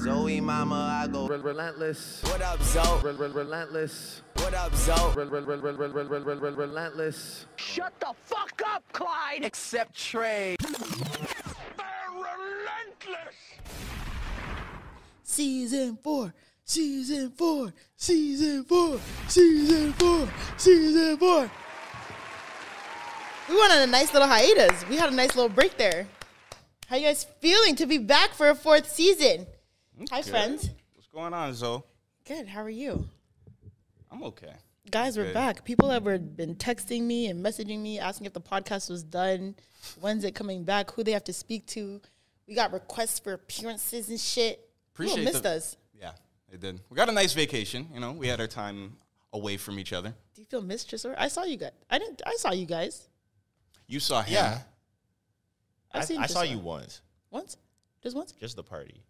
Zoe mama, I go relentless. What up, Zoe? Relentless. What up, Zoe? Relentless. Shut the fuck up, Clyde! Accept trade. Relentless! Season 4, Season 4, Season 4, Season 4, Season 4. We went on a nice little hiatus. We had a nice little break there. How you guys feeling to be back for a 4th season? Hi, friends. What's going on, Zoe? Good. How are you? I'm okay. Guys, we're back. People have been texting me and messaging me, asking if the podcast was done. When's it coming back? Who they have to speak to. We got requests for appearances and shit. People missed us. Yeah, they did. We got a nice vacation. You know, we had our time away from each other. Do you feel missed, Tresor? I saw you guys. I saw you guys. You saw him. Yeah. I saw you once. Once? Just once? Just the party.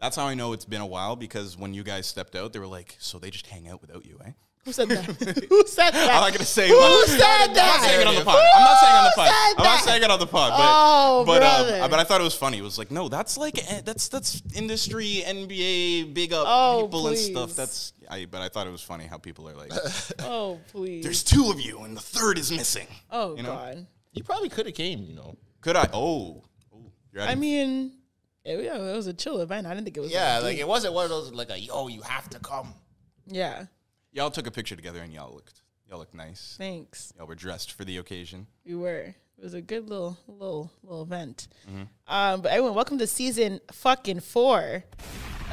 That's how I know it's been a while, because when you guys stepped out, they were like, so they just hang out without you, eh? Who said that? Who said that? I'm not going to say Who what. said I'm that? not saying it on the pod. I'm not saying it on the pod. said I'm not that? saying it on the pod. Oh, brother. But I thought it was funny. It was like, no, that's like, that's industry, NBA, big up people please. and stuff. But I thought it was funny how people are like, Oh, please. there's 2 of you and the 3rd is missing. Oh, you know? God. You probably could have came, you know. Could I? Oh. You're I mean, it was a chill event. I didn't think it was. Yeah, like it wasn't one of those like yo, you have to come. Yeah. Y'all took a picture together and y'all looked nice. Thanks. Y'all were dressed for the occasion. We were. It was a good little event. But everyone, welcome to season fucking 4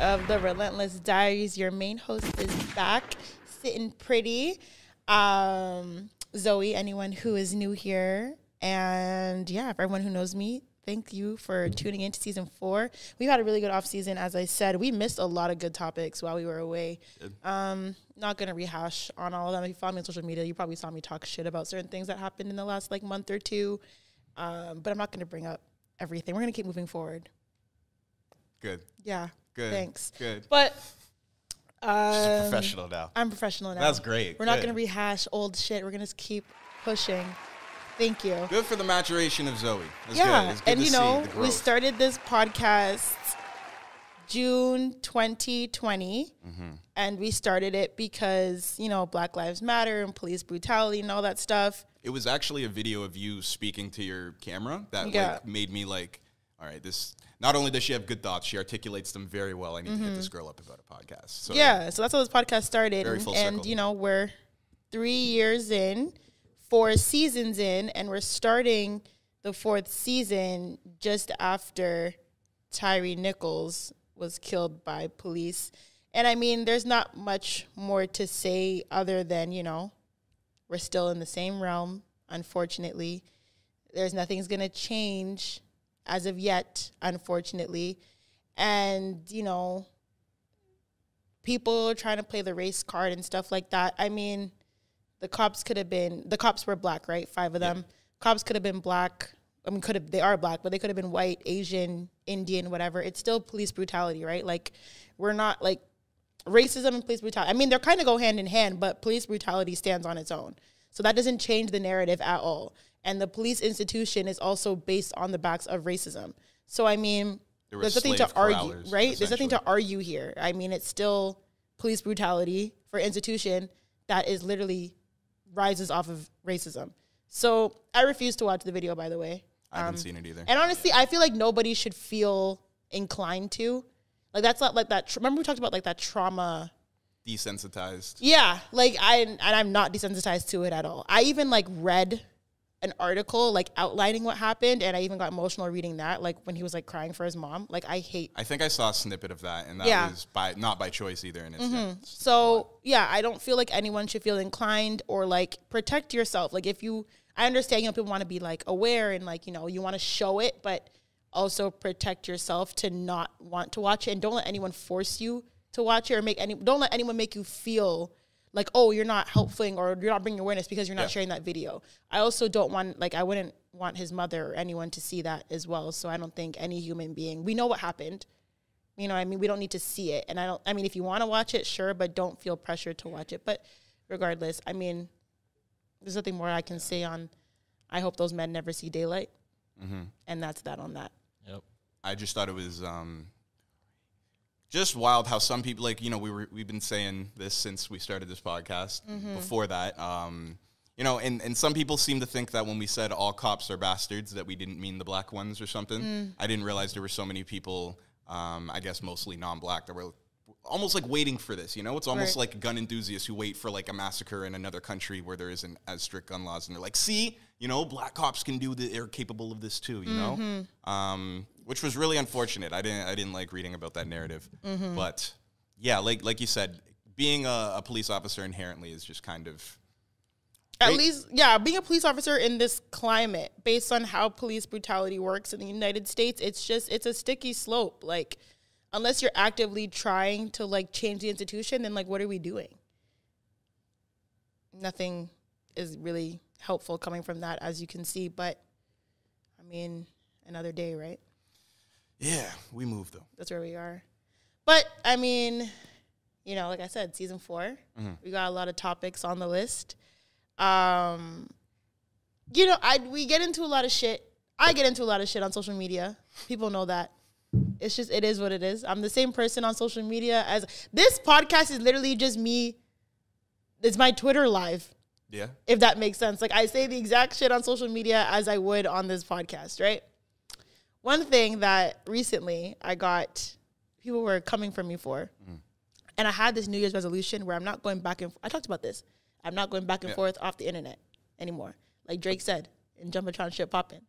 of the Relentless Diaries. Your main host is back, sitting pretty. Zoe, anyone who is new here, and yeah, for everyone who knows me, thank you for tuning in to season 4. We've had a really good off season. As I said, we missed a lot of good topics while we were away. Not going to rehash on all of them. If you follow me on social media, you probably saw me talk shit about certain things that happened in the last month or two. But I'm not going to bring up everything. We're going to keep moving forward. Good. Yeah. Good. Thanks. Good. But She's a professional now. I'm professional now. That's great. We're not going to rehash old shit. We're going to keep pushing. Thank you. Good for the maturation of Zoe. It's yeah, good. It's good and to you see know, the we growth. started this podcast June 2020, and we started it because, you know, Black Lives Matter and police brutality and all that stuff. It was actually a video of you speaking to your camera that like made me like, all right, this. Not only does she have good thoughts, she articulates them very well. I need to hit this girl up about a podcast. So yeah, so that's how this podcast started. Very full and circle. you know, we're 3 years in, 4 seasons in, and we're starting the 4th season just after Tyre Nichols was killed by police. And I mean, there's not much more to say other than, you know, we're still in the same realm, unfortunately. Nothing's going to change as of yet, unfortunately. And, you know, people are trying to play the race card and stuff like that. I mean, the cops were black, right? 5 of them. Yeah. Cops could have been black. I mean, they are black, but they could have been white, Asian, Indian, whatever. It's still police brutality, right? Like, we're not like racism and police brutality. I mean, they're kind of go hand in hand, but police brutality stands on its own. So that doesn't change the narrative at all. And the police institution is also based on the backs of racism. So, I mean, there's nothing to argue, right? There's nothing to argue here. I mean, it's still police brutality for institution that is literally rises off of racism. So I refuse to watch the video, by the way. I haven't seen it either. And honestly, I feel like nobody should feel inclined to. Like, that's not like that. Remember we talked about like that trauma. Desensitized. Yeah. Like, I'm not desensitized to it at all. I even like read an article like outlining what happened, and I even got emotional reading that, like when he was like crying for his mom. Like, I think I saw a snippet of that, and that was not by choice either. And it's so yeah, I don't feel like anyone should feel inclined or like protect yourself. Like, I understand, you know, people want to be like aware and like, you know, you want to show it, but also protect yourself to not want to watch it, and don't let anyone force you to watch it or don't let anyone make you feel like, oh, you're not helping or you're not bringing awareness because you're not sharing that video. I also don't want, like, I wouldn't want his mother or anyone to see that as well. So I don't think any human being, we know what happened. You know what I mean? We don't need to see it. And I mean, if you want to watch it, sure, but don't feel pressured to watch it. But regardless, I mean, there's nothing more I can say on, I hope those men never see daylight. And that's that on that. Yep. I just thought it was just wild how some people, like, you know, we've been saying this since we started this podcast. Before that, you know, and some people seem to think that when we said all cops are bastards, that we didn't mean the black ones or something. I didn't realize there were so many people, I guess mostly non-black, that were almost like waiting for this, you know? It's almost like gun enthusiasts who wait for like a massacre in another country where there isn't as strict gun laws, and they're like, see, you know, black cops can do they're capable of this too, you know? Which was really unfortunate. I didn't like reading about that narrative. But yeah, like you said, being a police officer inherently is just kind of... At least, yeah, being a police officer in this climate, based on how police brutality works in the United States, it's a sticky slope. Like, unless you're actively trying to, like, change the institution, then, like, what are we doing? Nothing is really helpful coming from that, as you can see. But, I mean, another day, right? Yeah, we moved, though. That's where we are. But, I mean, you know, like I said, season 4, we got a lot of topics on the list. You know, we get into a lot of shit. I get into a lot of shit on social media. People know that. It's just, it is what it is. I'm the same person on social media as this podcast is literally just me. It's my Twitter live. Yeah. If that makes sense. Like, I say the exact shit on social media as I would on this podcast, right? One thing that recently people were coming for me for, and I had this New Year's resolution where I'm not going back and I talked about this. I'm not going back and forth off the internet anymore. Like Drake said, in Jumbotron shit popping.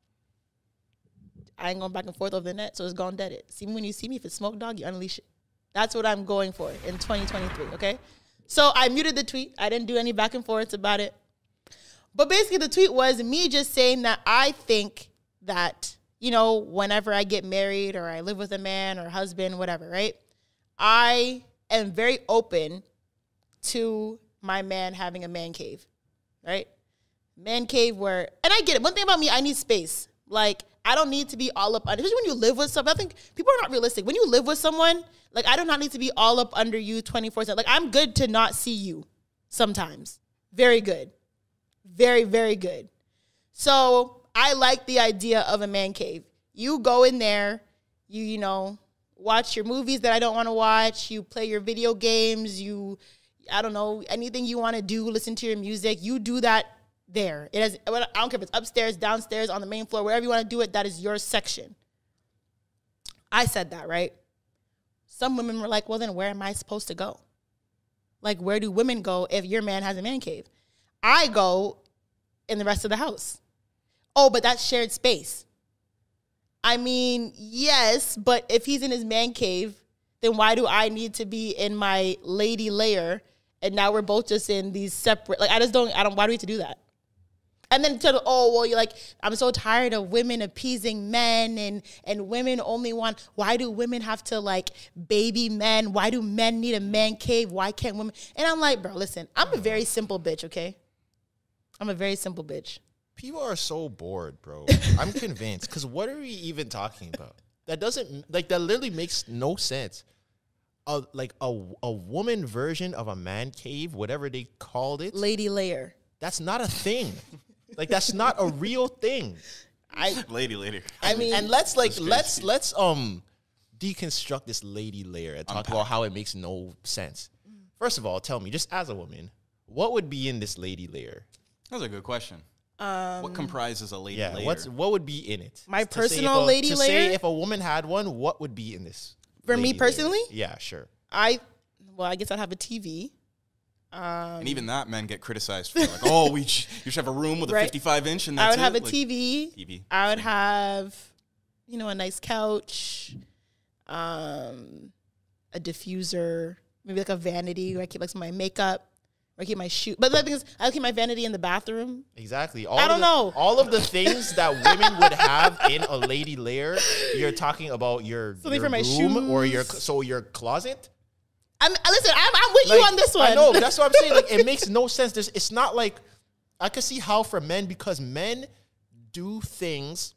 I ain't going back and forth over the net, so it's gone dead it. See, when you see me, if it's smoke dog, you unleash it. That's what I'm going for in 2023, okay? So I muted the tweet. I didn't do any back and forths about it. But basically the tweet was me just saying that I think that, you know, whenever I get married or I live with a man or husband, whatever, right? I am very open to my man having a man cave, right? Man cave where, and I get it. One thing about me, I need space. Like, I don't need to be all up under, especially when you live with someone. I think people are not realistic. When you live with someone, like, I do not need to be all up under you 24/7. Like, I'm good to not see you sometimes. Very good. Very, very good. So I like the idea of a man cave. You go in there, you know, watch your movies that I don't want to watch. You play your video games. I don't know, anything you want to do, listen to your music, you do that there. I don't care if it's upstairs, downstairs, on the main floor, wherever you want to do it, that is your section. I said that, right? Some women were like, well, then where am I supposed to go? Like, where do women go if your man has a man cave? I go in the rest of the house. Oh, but that's shared space. I mean, yes, but if he's in his man cave, then why do I need to be in my lady layer? And now we're both just in these separate, like, why do we have to do that? And then you're like, I'm so tired of women appeasing men and women only why do women have to, like, baby men? Why do men need a man cave? Why can't women? And I'm like, bro, listen, I'm a very simple bitch, okay? I'm a very simple bitch. People are so bored, bro. I'm convinced. Because what are we even talking about? That literally makes no sense. A woman version of a man cave, whatever they called it. Lady layer. That's not a thing. Like, that's not a real thing. Lady layer. I mean, and let's deconstruct this lady layer and talk about how it makes no sense. First of all, tell me, just as a woman, what would be in this lady layer? That's a good question. What comprises a lady layer? What would be in it? My personal lady layer? Say if a woman had one, what would be in this? For me personally? Layer? Yeah, sure. I guess I'd have a TV. And even that, men get criticized for, like, oh, you should have a room with a 55-inch, and that's I would have a like, TV. I would have, you know, a nice couch, a diffuser, maybe like a vanity where I keep, like, some of my makeup, where I keep my shoe. But the thing is, I keep my vanity in the bathroom. Exactly. I don't know. All of the things that women would have in a lady layer, you're talking about your Something for my room shoes. or your closet. Listen, I'm with you on this one. I know. That's what I'm saying. Like, it makes no sense. It's not like, I could see how for men, because men do things,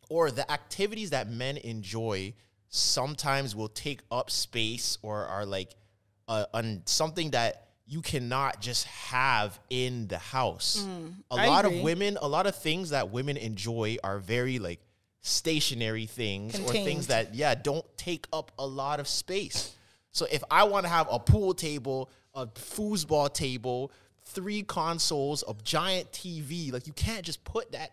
or the activities that men enjoy sometimes will take up space or are like on something that you cannot just have in the house. A lot of things that women enjoy are very, like, stationary things or Contained. things that, don't take up a lot of space. So if I want to have a pool table, a foosball table, 3 consoles, a giant TV, like you can't just put that.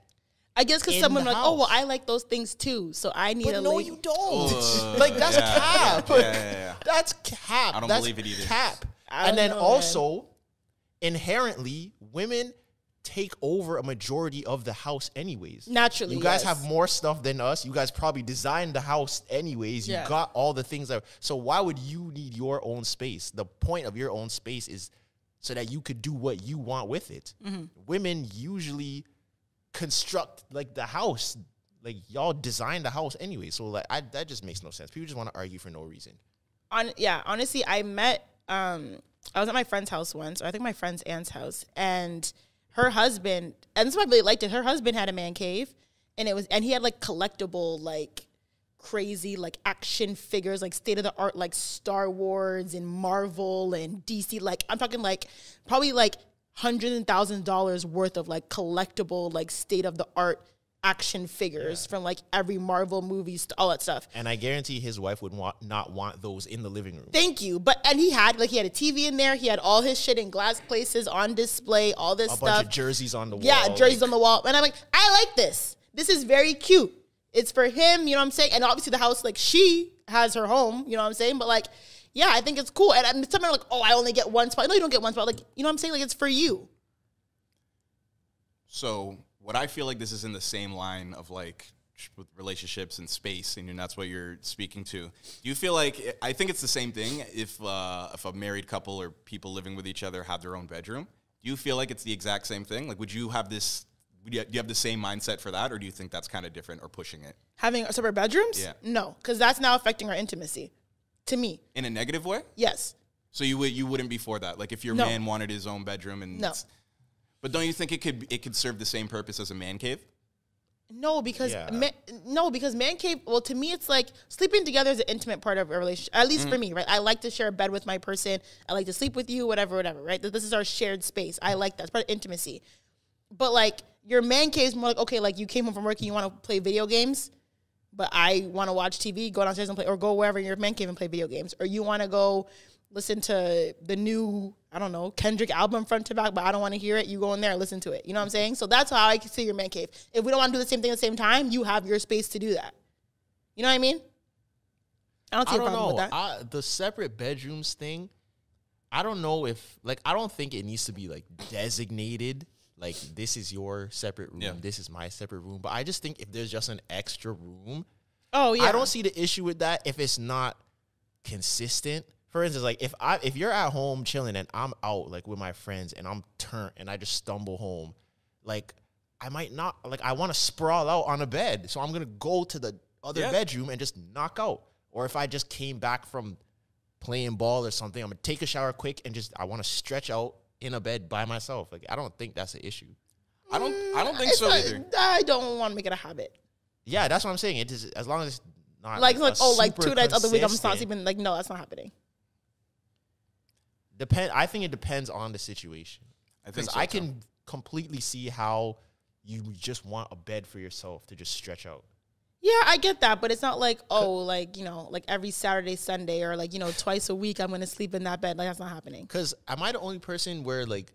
I guess because in someone the like, oh, well, house. I like those things too, so I need But a no, lady. you don't. Like that's cap. Yeah. That's cap. I don't That's believe it either. Cap. I And don't then know, also, inherently, women take over a majority of the house anyways. Naturally, you guys yes. have more stuff than us. You guys probably designed the house anyways. You Yeah. got all the things that. So why would you need your own space? The point of your own space is so that you could do what you want with it. Mm-hmm. Women usually construct like the house. Like y'all design the house anyway. So like that just makes no sense. People just want to argue for no reason. Honestly, I met I was at my friend's house once, or I think my friend's aunt's house, and her husband, and this is why I really liked it, her husband had a man cave, and he had like collectible, like crazy like action figures, like state of the art, like Star Wars and Marvel and DC, like I'm talking like probably like hundreds and thousands of dollars worth of like collectible, like state of the art action figures from like every Marvel movie, all that stuff. And I guarantee his wife would not want those in the living room. Thank you. And he had a TV in there. He had all his shit in glass places on display, all this A stuff. bunch of jerseys on the wall. Yeah, jerseys on the wall. And I'm like, I like this. This is very cute. It's for him, you know what I'm saying? And obviously the house, like she has her home, you know what I'm saying? But like, yeah, I think it's cool. And some are like, oh, I only get one spot. No, you don't get one spot. Like, you know what I'm saying? Like, it's for you. So what I feel like this is in the same line of like with relationships and space, and that's what you're speaking to. Do you feel like, I think it's the same thing if a married couple or people living with each other have their own bedroom? Do you feel like it's the exact same thing? Like, do you have the same mindset for that, or do you think that's kind of different or pushing it? Having separate bedrooms? Yeah. No, because that's now affecting our intimacy. To me. In a negative way? Yes. So you wouldn't be for that? Like if your No. man wanted his own bedroom and No. But don't you think it could serve the same purpose as a man cave? No, because Yeah. because man cave. Well, to me, it's like sleeping together is an intimate part of a relationship. At least for me, right? I like to share a bed with my person. I like to sleep with you, whatever, right? This is our shared space. I like that. It's part of intimacy. But like your man cave is more like, okay, like you came home from work and you want to play video games, but I want to watch TV. Go downstairs and play, or go wherever in your man cave and play video games, or you want to go listen to the new, I don't know, Kendrick album front to back, but I don't want to hear it. You go in there and listen to it. You know what I'm saying? So that's how I see your man cave. If we don't want to do the same thing at the same time, you have your space to do that. You know what I mean? I don't see a problem with that. The separate bedrooms thing, I don't know if, like, I don't think it needs to be, like, designated. Like, this is your separate room. Yeah. This is my separate room. But I just think if there's just an extra room, Oh, yeah. I don't see the issue with that if it's not consistent. For instance, like if you're at home chilling and I'm out like with my friends and I'm turned and I just stumble home, like I might not, like I want to sprawl out on a bed, so I'm gonna go to the other bedroom and just knock out. Or if I just came back from playing ball or something, I'm gonna take a shower quick and I want to stretch out in a bed by myself. Like I don't think that's an issue. I don't think so either. I don't want to make it a habit. Yeah, that's what I'm saying. It is, as long as it's not Like a 2 super nights of the week I'm not consistent- sleeping. Like, no, that's not happening. I think it depends on the situation. I think Because so, I too. can completely see how you just want a bed for yourself to just stretch out. Yeah, I get that, but it's not like, oh, like, you know, like every Saturday, Sunday, or like, you know, twice a week I'm going to sleep in that bed. Like, that's not happening. Because am I the only person where, like,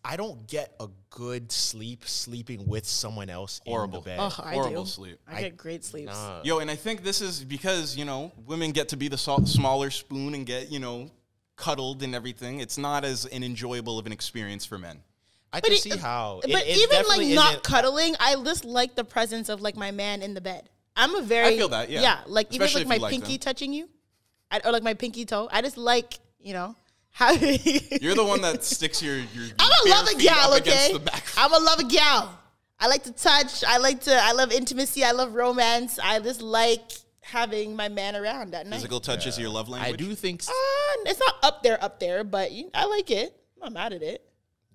I don't get a good sleeping with someone else Horrible. in the bed? Oh, I Horrible do. sleep. I get great sleeps. Yo, and I think this is because, women get to be the smaller spoon and get, cuddled and everything. It's not as an enjoyable of an experience for men. I can see how. But It even like definitely not isn't- cuddling, I just like the presence of like my man in the bed. I'm a very I feel that, yeah. Yeah, like Especially even like if my you like pinky them. touching you, or like my pinky toe. I just like, having. You're the one that sticks your I'm a bare lover feet gal, up against okay? the back. I'm a lover gal. I like to touch. I love intimacy. I love romance. I just like having my man around at night. Physical touch is your love language. I do think. It's not up there, but I like it. I'm not mad at it.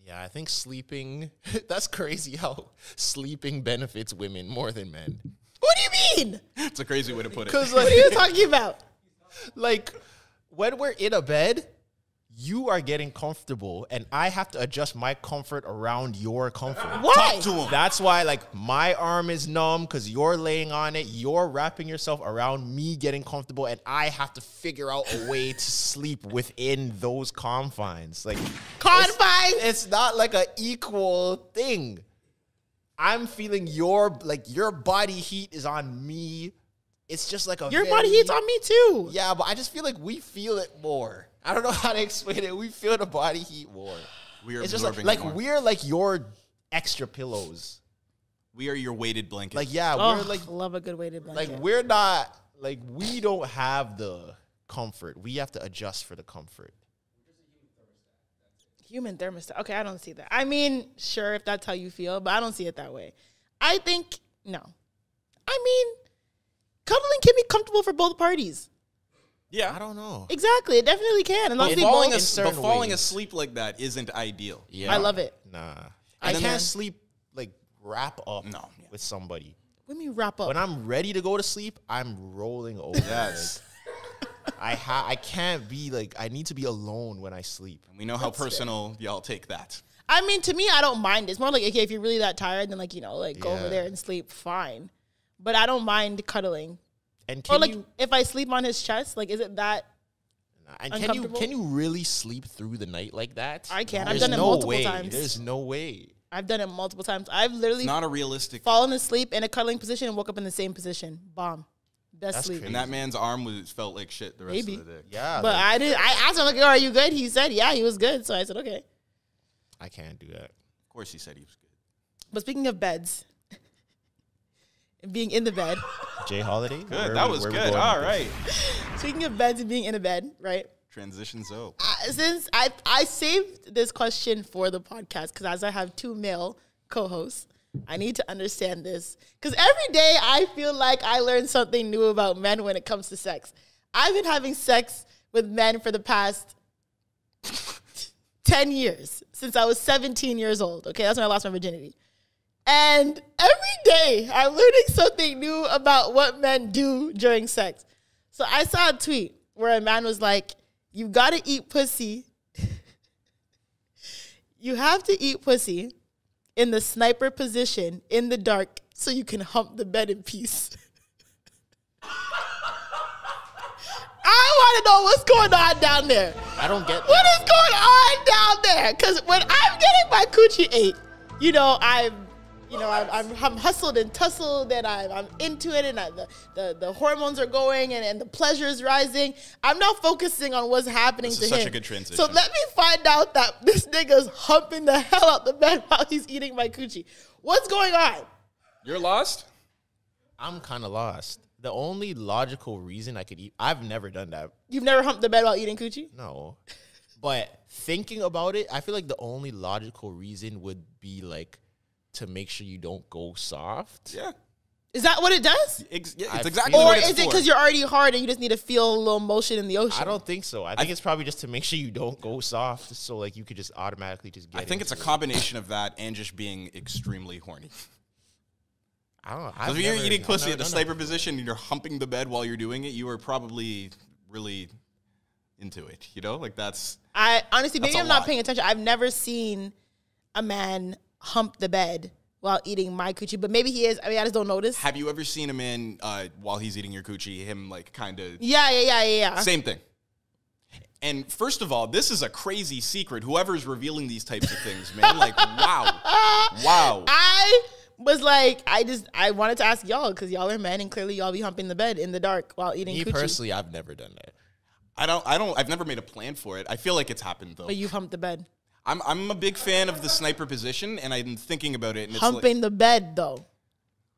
Yeah, I think sleeping. That's crazy how sleeping benefits women more than men. What do you mean? It's a crazy way to put it. Because What are you talking about? like when we're in a bed, you are getting comfortable and I have to adjust my comfort around your comfort. Why? Talk to him. That's why, like, my arm is numb because you're laying on it. You're wrapping yourself around me getting comfortable, and I have to figure out a way to sleep within those confines. Like, Confines? it's not like an equal thing. I'm feeling your body heat is on me. It's just like a Your body heat's on me too. Yeah, but I just feel like we feel it more. I don't know how to explain it. We feel the body heat more. We are It's just absorbing like it more. we're like your extra pillows. We are your weighted blanket. Like, yeah, Oh, we're like love a good weighted blanket. we're not like we don't have the comfort. We have to adjust for the comfort. Human thermostat. Okay, I don't see that. I mean, sure, if that's how you feel, but I don't see it that way. I think, no. I mean, cuddling can be comfortable for both parties. yeah. I don't know. Exactly. It definitely can. As long as we Falling, both, certain falling ways. asleep like that isn't ideal. Yeah, I love it. Nah, I I can't can. sleep like wrap up No, yeah. with somebody. Let me wrap up. When I'm ready to go to sleep, I'm rolling over. Yes. Like, I can't be like I need to be alone when I sleep. We know how personal y'all take that. I mean, to me, I don't mind. It's more like, okay, if you're really that tired, then like, you know, like go over Yeah. there and sleep, fine. But I don't mind cuddling. And Or can like, you if I sleep on his chest, like, is it that? and uncomfortable? can you really sleep through the night like that? I can. I've There's done it no multiple way. times. There's no way. I've done it multiple times. I've literally Not a realistic. fallen asleep in a cuddling position and woke up in the same position. Bomb. Best That's sleep. crazy. And that man's arm felt like shit the rest Maybe. of the day. Yeah, But like, I asked him, like, are you good? He said, yeah, he was good. So I said, okay. I can't do that. Of course, he said he was good. But speaking of beds, and being in the bed, Jay Holiday. Good. That was good. All right. speaking of beds and being in a bed, right? Transition Zoe. Since I saved this question for the podcast, because as I have two male co-hosts, I need to understand this. Because every day I feel like I learn something new about men when it comes to sex. I've been having sex with men for the past 10 years, since I was 17 years old. Okay, that's when I lost my virginity. And every day I'm learning something new about what men do during sex. So I saw a tweet where a man was like, you gotta eat pussy. You have to eat pussy in the sniper position in the dark so you can hump the bed in peace. I want to know what's going on down there. I don't get What is going on down there? Because when I'm getting my coochie ate, I'm hustled and tussled, and I'm into it, and the hormones are going, and the pleasure is rising. I'm now focusing on what's happening This to is him. such a good transition. So let me find out that this nigga's humping the hell out the bed while he's eating my coochie. What's going on? You're lost? I'm kind of lost. The only logical reason I could eat, I've never done that. You've never humped the bed while eating coochie? No. But thinking about it, I feel like the only logical reason would be like to make sure you don't go soft. Yeah. Is that what it does? It's I exactly feel Or what it's is it for. because you're already hard and you just need to feel a little motion in the ocean? I don't think so. I think it's probably just to make sure you don't go soft, so like you could just automatically just get. I think it's a into it. combination of that and just being extremely horny. I don't know. Because if you're eating pussy at the sniper position and you're humping the bed while you're doing it, you are probably really into it. You know, like that's. I honestly, maybe That's a I'm not lot. paying attention. I've never seen a man hump the bed while eating my coochie, but maybe he is. I mean, I just don't notice. Have you ever seen a man while he's eating your coochie, him like kind of Yeah. same thing? And first of all, this is a crazy secret. Whoever's revealing these types of things, man, like wow. I was like, I wanted to ask y'all because y'all are men and clearly y'all be humping the bed in the dark while eating Me coochie. personally, I've never done that. I've never made a plan for it. I feel like it's happened though. But you've humped the bed. I'm a big fan of the sniper position, and I'm thinking about it. And it's Humping like, the bed though.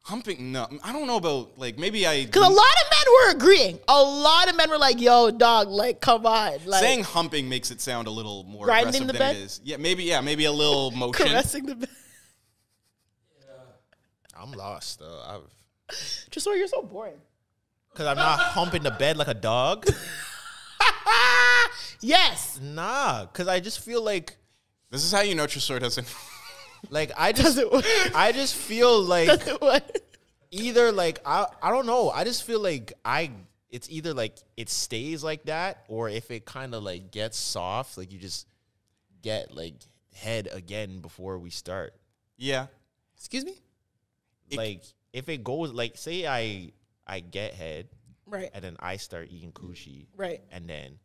humping. No, I don't know about like maybe I. Because a lot of men were agreeing. A lot of men were like, yo, dog, like, come on. Like, Saying humping makes it sound a little more Grinding aggressive the than bed? it is. Yeah, maybe a little motion. caressing the bed. I'm lost though. Just so you're so boring. Because I'm not humping the bed like a dog. Yes. Nah, because I just feel like This is how you know Tresor doesn't. I Does just it work? I just feel like Does it work? either like I don't know. I just feel like I it's either like it stays like that, or if it kind of like gets soft, like you just get like head again before we start. Yeah. Excuse me? Like if it goes like, say I get head, Right. and then I start eating coochie, Right. and then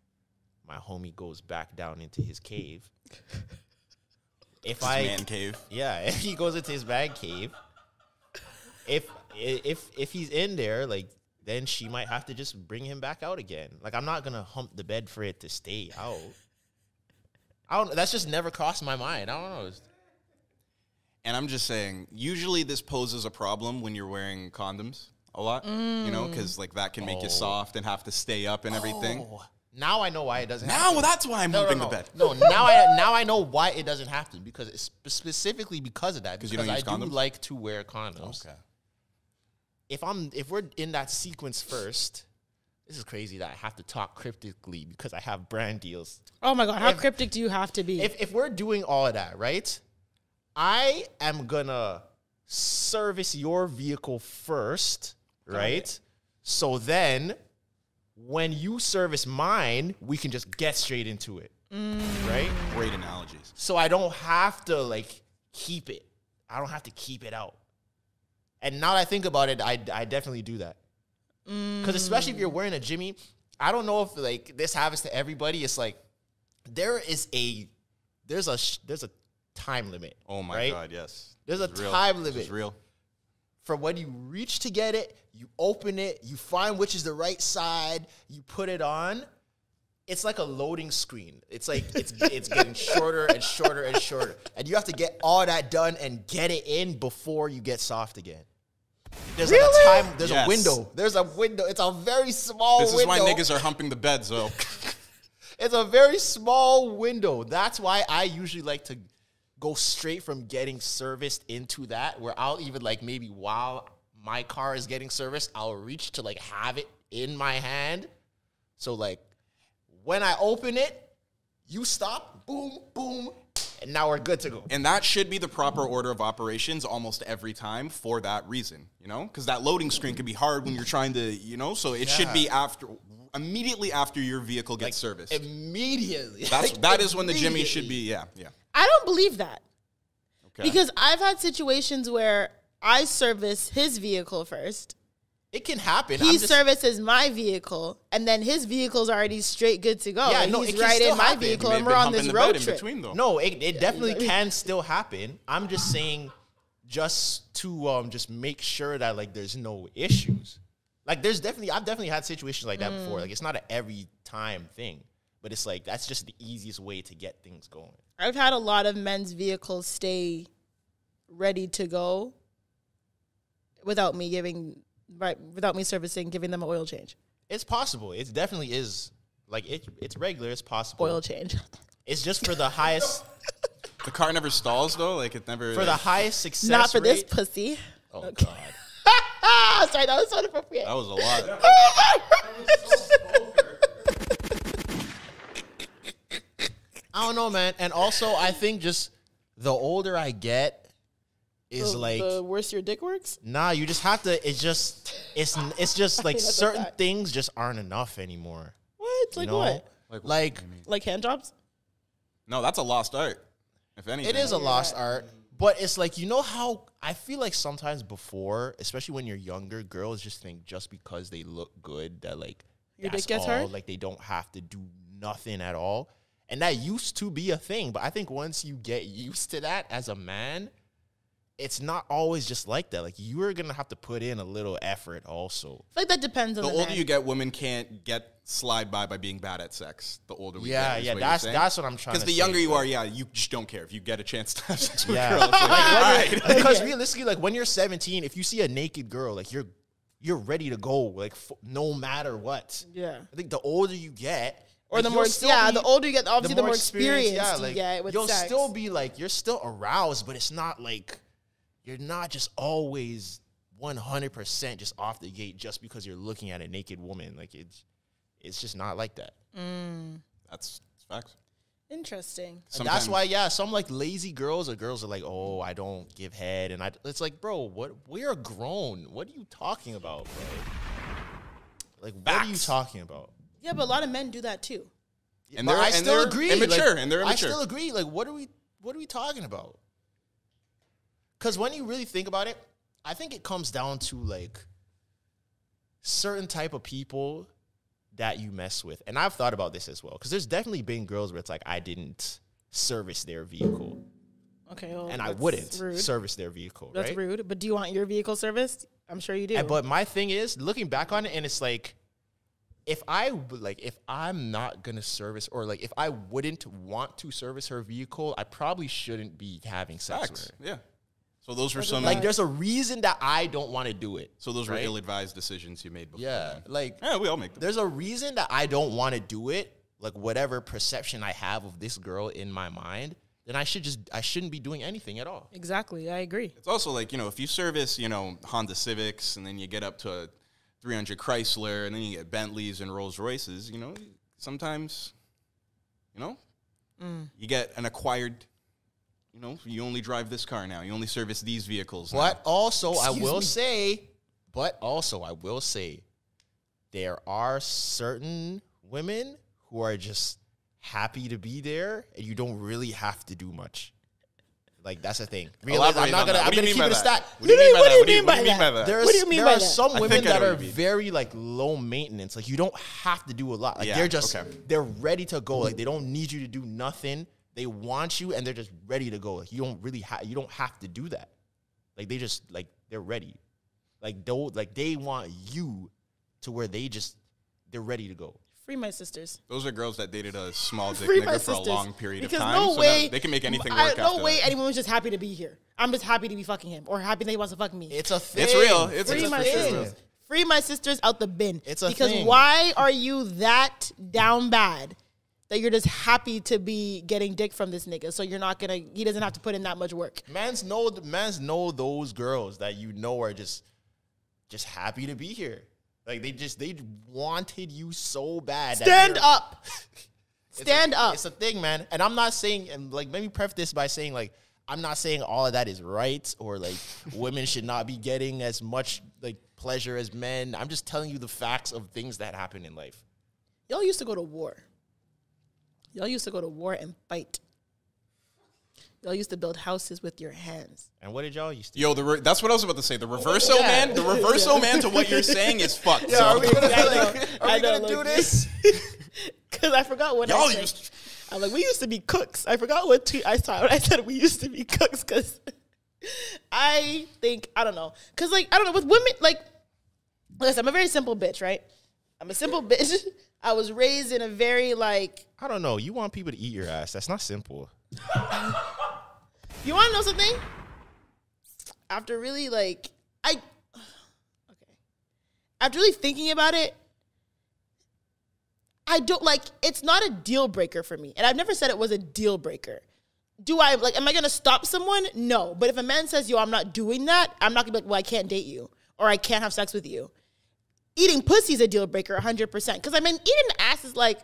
my homie goes back down into his cave. If Man cave. Yeah, if he goes into his man cave, if he's in there, like, then she might have to just bring him back out again. Like, I'm not gonna hump the bed for it to stay out. That's just never crossed my mind. I don't know. And I'm just saying, usually this poses a problem when you're wearing condoms a lot, you know, because like that can make you soft and have to stay up and everything. Oh, now I know why it doesn't Now happen. that's why I'm humping the bed. No, now I know why it doesn't happen, because it's specifically because of that. Because you don't use I do condoms? like to wear condoms. Okay. If we're in that sequence first, this is crazy that I have to talk cryptically because I have brand deals. Oh my God, how cryptic do you have to be? If we're doing all of that, right? I am gonna service your vehicle first, right? So then when you service mine, we can just get straight into it. Right? Great analogies. So I don't have to like keep it. I don't have to keep it out. And now that I think about it, I definitely do that. Because especially if you're wearing a Jimmy, I don't know if like this happens to everybody. It's like there's a time limit. Oh my right? God, yes. There's a It's real. time This limit. is real. From when you reach to get it, you open it, you find which is the right side, you put it on. It's like a loading screen. It's like it's getting shorter and shorter and shorter. And you have to get all that done and get it in before you get soft again. There's like a time, there's Yes. a window. There's a window. It's a very small window. This is why niggas are humping the bed, so. It's a very small window. That's why I usually like to go straight from getting serviced into that, where I'll even like maybe while my car is getting serviced, I'll reach to like have it in my hand. So like when I open it, you stop, boom, boom, and now we're good to go. And that should be the proper order of operations almost every time for that reason, you know? Because that loading screen can be hard when you're trying to, you know? So it should be immediately after your vehicle gets serviced. Immediately. That is when the Jimmy should be, yeah. I don't believe that. Okay. Because I've had situations where I service his vehicle first. It can happen. He services my vehicle, and then his vehicle's already straight good to go. Yeah, and no, he's it can right still in my happen. vehicle, You and may we're have on been this humping the road bed in trip. between, though. No, it definitely can still happen. I'm just saying, just to just make sure that like there's no issues. Like I've definitely had situations like that before. Like it's not an every time thing, but it's like that's just the easiest way to get things going. I've had a lot of men's vehicles stay ready to go without me servicing, giving them an oil change. It's possible. It definitely is. Like it's regular. It's possible. Oil change. It's just for the highest. The car never stalls, though? Like, it never... For the highest success Not for this rate. pussy. Oh, Okay. God. Sorry, that was so inappropriate. That was a lot. I don't know, man. And also, I think just the older I get is like... the worse your dick works? Nah, you just have to... It's just like That's a certain fact. things just aren't enough anymore. What? Like You know? what? Like Like hand jobs? No, that's a lost art, if anything. it is a lost art, but it's like, you know how I feel like sometimes before, especially when you're younger, girls just think just because they look good that like Your that's dick gets all, hard? like they don't have to do nothing at all. And that used to be a thing, but I think once you get used to that as a man, it's not always just like that. Like you're gonna have to put in a little effort also. I feel like that depends on The the older man. you get, women can't slide by being bad at sex. The older we Yeah, get. is yeah, what you're saying. that's what I'm trying to Because the say. younger you are, you just don't care. If you get a chance to have sex with Yeah. a girl, it's like, all right. Because realistically, like when you're 17, if you see a naked girl, like you're ready to go, like no matter what. Yeah. I think the older you get, Or like, the you'll more, still yeah, be- the older you get, obviously the more experience, experienced like, you get with you'll sex. still be like, you're still aroused, but it's not like you're not just always 100% just off the gate just because you're looking at a naked woman. Like it's just not like that. That's facts. Interesting. And that's why, yeah, some like lazy girls or girls are like, oh, I don't give head, and it's like, bro, what? We are grown. What are you talking about, bro? Like, what are you Facts. talking about? Yeah, but a lot of men do that too. And But they're I still agree. immature, Like, and they're I immature. still agree. Like, what are we talking about? Because when you really think about it, I think it comes down to like certain type of people that you mess with. And I've thought about this as well. Because there's definitely been girls where it's like I didn't service their vehicle. Okay, well, And I that's wouldn't rude. service their vehicle. That's right? rude. But do you want your vehicle serviced? I'm sure you do. But my thing is, looking back on it, and it's like, if I'm not gonna service, or like if I wouldn't want to service her vehicle, I probably shouldn't be having sex with Facts. her. Yeah. So those were some Like, there's a reason that I don't want to do it. so those were right? ill-advised decisions you made before. Yeah, then. like Yeah, we all make them. there's a reason that I don't want to do it. Like whatever perception I have of this girl in my mind, then I shouldn't be doing anything at all. Exactly. I agree. It's also like, if you service, Honda Civics, and then you get up to a 300 Chrysler, and then you get Bentleys and Rolls Royces, sometimes, you get an acquired, you only drive this car now. You only service these vehicles now. But also, I Excuse will me. say, there are certain women who are just happy to be there, and you don't really have to do much. Like, that's the thing. Elaborate on that. I'm What do you gonna mean keep by it a that? stat. What do you mean by What do that? you What do you mean by mean by that? What do you mean there by are that? some I women think I that know are what you mean. very like low maintenance. Like, you don't have to do a lot. Like, Yeah, they're just okay. they're ready to go. Like, they don't need you to do nothing. They want you, and they're just ready to go. Like, you don't have to do that. Like, they're ready. Like, they want you to where they're ready to go. Free my sisters. Those are girls that dated a small dick Free my nigga for a sisters. long period Because of time. no so way now they can make anything work No after way that. anyone was just happy to be here. I'm just happy to be fucking him, or happy that he wants to fuck me. It's a thing. It's real. It's Free a my thing. sisters. Free my sisters out the bin. It's a because thing. why are you that down bad that you're just happy to be getting dick from this nigga? So he doesn't have to put in that much work. Mans know those girls that are just happy to be here. Like, they wanted you so bad. Stand up. Stand up. It's a thing, man. And I'm not saying, and like, let me preface this by saying, like, I'm not saying all of that is right, or like women should not be getting as much like pleasure as men. I'm just telling you the facts of things that happen in life. Y'all used to go to war. Y'all used to go to war and fight. Y'all used to build houses with your hands. And what did y'all used to do? Yo, that's what I was about to say. The reverso man, the reverso man to what you're saying is fucked. Yeah, so. are we gonna, I know, do like- this? Because I forgot what Y'all I said. used I'm like, we used to be cooks. I forgot what tweet I saw when I said we used to be cooks, because I don't know. Because, like, I don't know, with women, like, listen, I'm a very simple bitch, right? I'm a simple bitch. I was raised in a very, like, I don't know. You want people to eat your ass. That's not simple. you want to know something? After really, like, after really thinking about it, I don't, like, it's not a deal breaker for me. And I've never said it was a deal breaker. Am I going to stop someone? No. But if a man says, yo, I'm not doing that, I'm not going to be like, well, I can't date you, or I can't have sex with you. Eating pussy is a deal breaker 100%. Because, I mean, eating ass is like,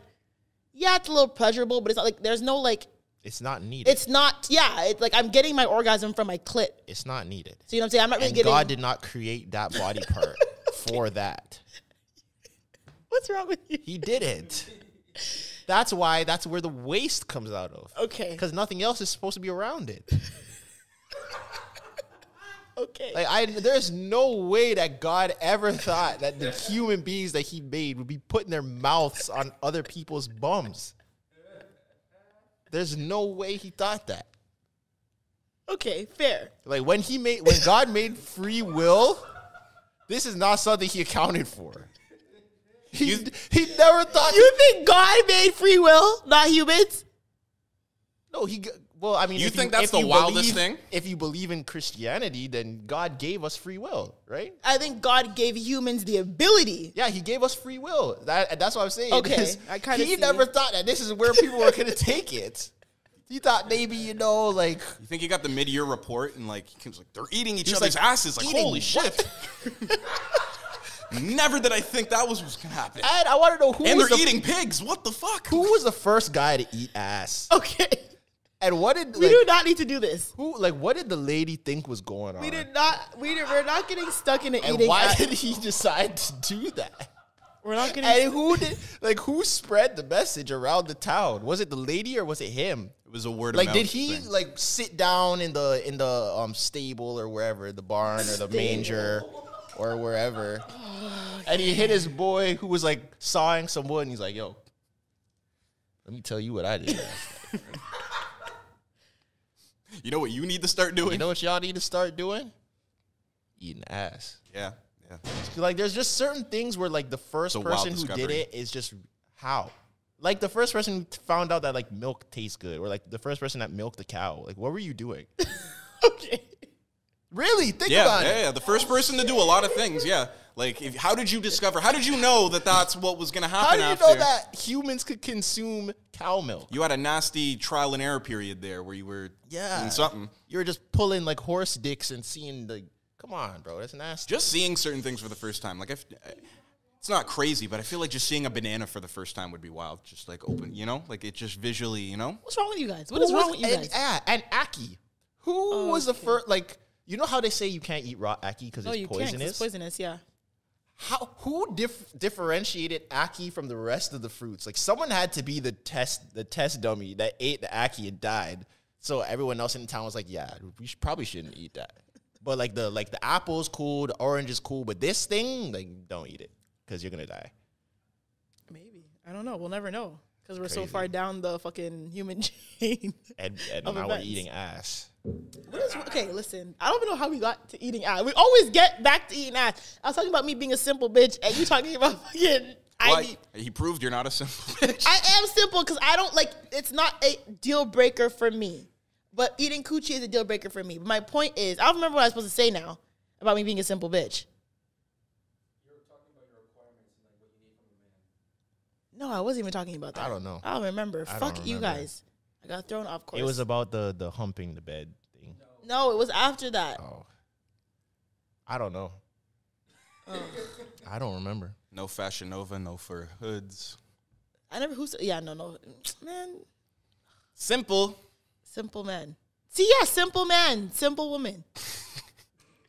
yeah, it's a little pleasurable, but it's not like, there's no, like, It's not needed. it's not, yeah, it's like I'm getting my orgasm from my clit. It's not needed. So, you know what I'm saying? I'm not really And getting. God did not create that body part for that. What's wrong with you? He didn't. That's where the waste comes out of. Okay. Because nothing else is supposed to be around it. Okay. Like, there's no way that God ever thought that the human beings that he made would be putting their mouths on other people's bums. There's no way he thought that. Okay, fair. Like, when God made free will, this is not something he accounted for. He never thought. You think God made free will, not humans? No, well, I mean, You if think that's if the you wildest believe- thing? If you believe in Christianity, then God gave us free will, right? I think God gave humans the ability. Yeah, he gave us free will. That's what I'm saying. Okay, Because I kinda He see. never thought that this is where people were going to take it. He thought maybe, like... You think he got the mid-year report and like he was like, they're eating each He's other's like, asses? Like, eating holy shit! Never did I think that was gonna happen. And I want to know And they're eating pigs. What the fuck? who was the first guy to eat ass? Okay. And what did... We do not need to do this. what did the lady think was going on? We're not getting stuck in an And eating why ass. did he decide to do that? We're not getting. And who spread the message around the town? Was it the lady or was it him? It was a word of Like, mouth did he thing. like sit down in the stable or wherever, the barn or the manger or wherever, and he hit his boy who was like sawing some wood, and he's like, "Yo, let me tell you what I did last night." You know what you need to start doing? You know what y'all need to start doing? Eating ass. Yeah. Like, there's just certain things where, like, the first It's a wild person who did discovery. it is just how. Like, the first person who found out that, like, milk tastes good, or, like, the first person that milked the cow. Like, what were you doing? Okay. Really? Think about it. Yeah. The first person to do a lot of things, yeah. Like, how did you know that that's what was going to How happen do you after? know that humans could consume cow milk? You had a nasty trial and error period there where you were doing something. You were just pulling, like, horse dicks and seeing, like, come on, bro, that's nasty. Just seeing certain things for the first time. Like, it's not crazy, but I feel like just seeing a banana for the first time would be wild. Just, like, open, you know? Like, it just visually, you know? What's wrong with you guys? What is wrong with you guys? And Aki. Who was the first, like, you know how they say you can't eat raw Aki because No, it's you can't. 'Cause poisonous? It's poisonous, yeah. Who differentiated Aki from the rest of the fruits? Like, someone had to be the test dummy that ate the Aki and died. So everyone else in the town was like, yeah, we probably shouldn't eat that. But like the apple's cool, the orange is cool, but this thing, like, don't eat it because you're gonna die. Maybe. I don't know. We'll never know because we're so Crazy. far down the fucking human chain. And Of now we're events. eating ass. Okay, listen. I don't even know how we got to eating ass. We always get back to eating ass. I was talking about me being a simple bitch, and you talking about fucking. He proved you're not a simple bitch. I am simple because I don't like. It's not a deal breaker for me. But eating coochie is a deal breaker for me. But my point is, I don't remember what I was supposed to say now about me being a simple bitch. You were talking about your requirements and like what you need from a man. No, I wasn't even talking about that. I don't know. I don't remember. I Fuck don't you remember. guys. I got thrown off course. It was about the humping the bed thing. No, it was after that. Oh, I don't know. I don't remember. No Fashion Nova, no fur hoods. I never. No, man. Simple. Simple man. See, yeah, simple man, simple woman.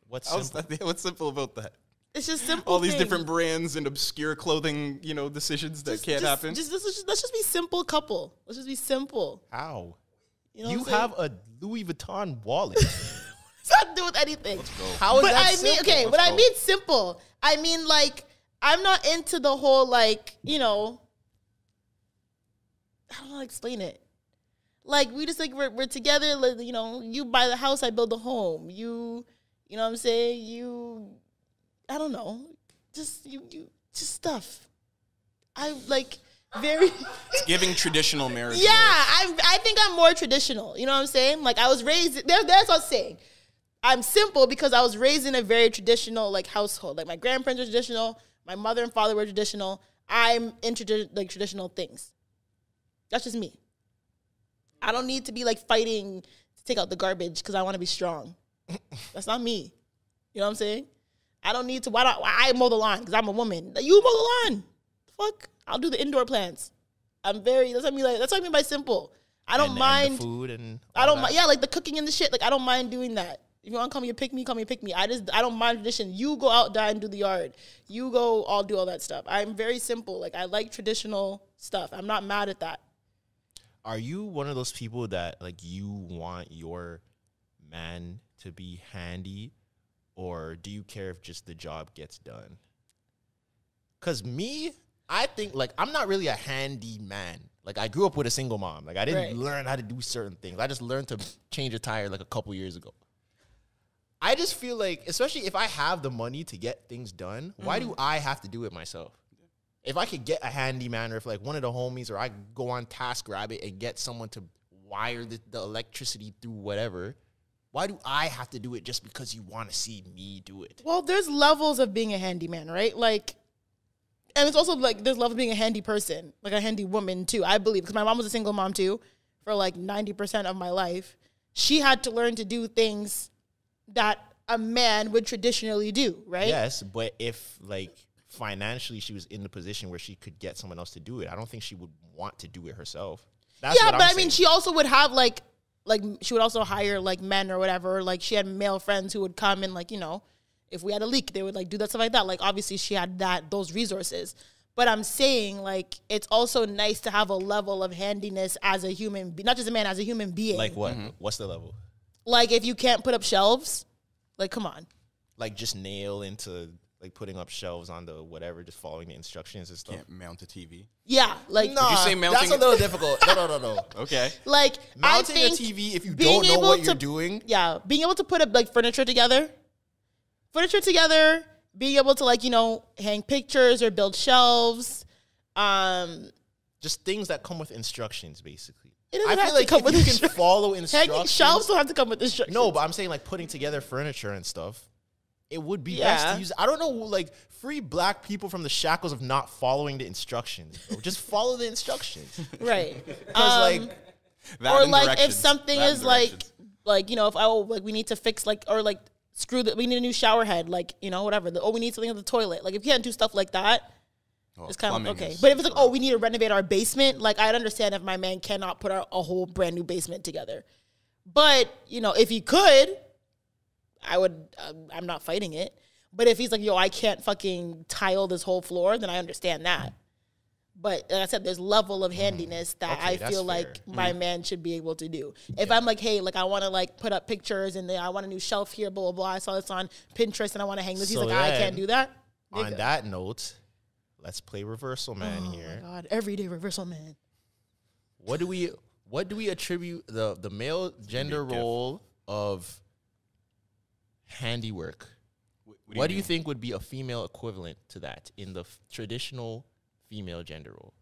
What's What's simple about that? It's just simple. All these things. different brands and obscure clothing, decisions that can't happen. Let's just be simple couple. Let's just be simple. How? You know You what I'm have a Louis Vuitton wallet. It's not to do with anything. How is But that I mean, simple? okay, when I mean simple, I mean like I'm not into the whole like, I don't know how to explain it. Like we just like we're together, like, you buy the house, I build the home. You know what I'm saying? I don't know. Just just stuff. I like very It's giving traditional marriage. Yeah, I think I'm more traditional. You know what I'm saying? Like I was raised that's what I was saying. I'm simple because I was raised in a very traditional like household. Like my grandparents were traditional, my mother and father were traditional. I'm into like traditional things. That's just me. I don't need to be like fighting to take out the garbage because I want to be strong. That's not me. You know what I'm saying? I don't need to. Why I mow the lawn because I'm a woman? You mow the lawn. Fuck. I'll do the indoor plants. That's what I mean. That's what I mean by simple. I don't mind and the food and I don't mind. Yeah, like the cooking and the shit. Like I don't mind doing that. If you want to call me a pick me, call me a pick me. I don't mind tradition. You go out there and do the yard. You go. I'll do all that stuff. I'm very simple. Like I like traditional stuff. I'm not mad at that. Are you one of those people that like you want your man to be handy, or do you care if just the job gets done? Because me, I think like I'm not really a handy man. Like I grew up with a single mom. Like I didn't learn how to do certain things. I just learned to change a tire like a couple years ago. I just feel like, especially if I have the money to get things done, why do I have to do it myself? If I could get a handyman or if like one of the homies or I go on TaskRabbit and get someone to wire the electricity through whatever, why do I have to do it just because you want to see me do it? Well, there's levels of being a handyman, right? Like, and it's also like there's levels of being a handy person, like a handy woman too, I believe. Because my mom was a single mom too for like 90% of my life. She had to learn to do things that a man would traditionally do, right? Yes, but if like financially she was in the position where she could get someone else to do it, I don't think she would want to do it herself. That's yeah, what but I'm I mean, saying. she also would have like she would also hire like men or whatever. Like she had male friends who would come and like, if we had a leak, they would like do that stuff like that. Like obviously she had those resources. But I'm saying, like, it's also nice to have a level of handiness as a human, not just a man, as a human being. Like what? What's the level? Like, if you can't put up shelves, like, come on. Like just nail into like putting up shelves on the whatever, just following the instructions and stuff. Can't mount a TV. Yeah, like, Nah, you say mounting that's a little difficult. No. Okay. like Mounting I a think TV if you being don't know able what to- you're doing. Yeah, being able to put up like furniture together, being able to like, you know, hang pictures or build shelves. Just things that come with instructions, basically. It doesn't I have feel to like come if with you can instructions. follow instructions. Hanging shelves don't have to come with instructions. No, but I'm saying like putting together furniture and stuff. It would be best Yeah. to use. I don't know, like free black people from the shackles of not following the instructions. Bro. Just follow the instructions. Right. Because like, That Or and like if directions. something That is and directions. like, you know, if like we need to fix like, or like we need a new shower head, like, you know, whatever. We need something on the toilet. Like if you can't do stuff like that, Oh, it's kind of plumbing okay. is But if it's like, rough. we need to renovate our basement, like I'd understand if my man cannot put a whole brand new basement together. But, you know, if he could, I would, I'm not fighting it. But if he's like, yo, I can't fucking tile this whole floor, then I understand that. But like I said, there's level of handiness that Okay, I that's feel fair. like my man should be able to do. If I'm like, hey, like I want to like put up pictures and then I want a new shelf here, blah, blah, blah. I saw this on Pinterest and I want to hang this. He's So like, I then, can't do that. on Nigga. that note, let's play reversal man Oh here. my God, everyday reversal man. What do we attribute the male gender gift. role of handiwork? What do you think would be a female equivalent to that in the traditional female gender role?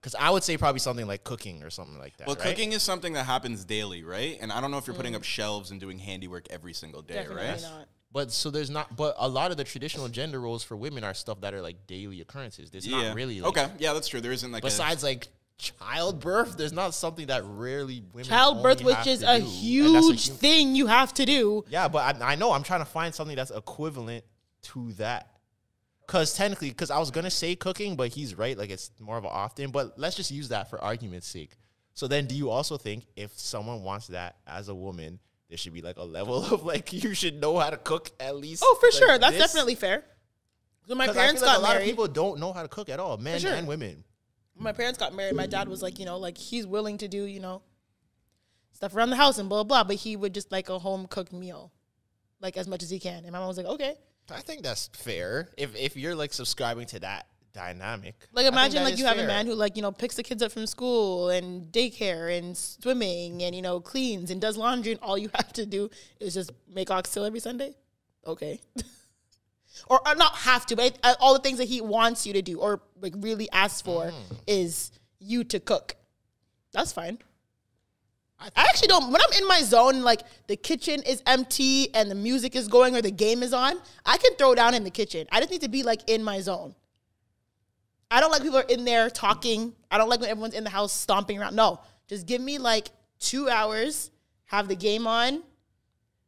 Because I would say probably something like cooking or something like that. Well, right? cooking is something that happens daily, right? And I don't know if you're putting up shelves and doing handiwork every single day, Definitely right? not. But so there's not. But a lot of the traditional gender roles for women are stuff that are like daily occurrences. There's Yeah. not really like, Okay. Yeah, that's true. There isn't like besides like childbirth. There's not something that rarely women Childbirth, only which have is to a do. And that's huge hu- thing you have to do. Yeah, but I know I'm trying to find something that's equivalent to that. Because I was gonna say cooking, but he's right. Like it's more of an often. But let's just use that for argument's sake. So then, do you also think if someone wants that as a woman, there should be like a level of like you should know how to cook at least? Oh, for like, sure. That's this? definitely fair. When my 'Cause I parents feel like got a lot of married, people don't know how to cook at all, men sure. and women. when my parents got married, my dad was like, you know, like he's willing to do, you know, stuff around the house and blah, blah, but he would just like a home cooked meal, like as much as he can. And my mom was like, okay. I think that's fair. If you're like subscribing to that dynamic, Like I think imagine that like is you have fair. a man who like, you know, picks the kids up from school and daycare and swimming and, you know, cleans and does laundry and all you have to do is just make oxtail every Sunday. Okay. or not have to, but all the things that he wants you to do or like really asks for is you to cook. That's fine. I actually don't. When I'm in my zone, like the kitchen is empty and the music is going or the game is on, I can throw down in the kitchen. I just need to be like in my zone. I don't like people are in there talking. I don't like when everyone's in the house stomping around. No, just give me like 2 hours, have the game on,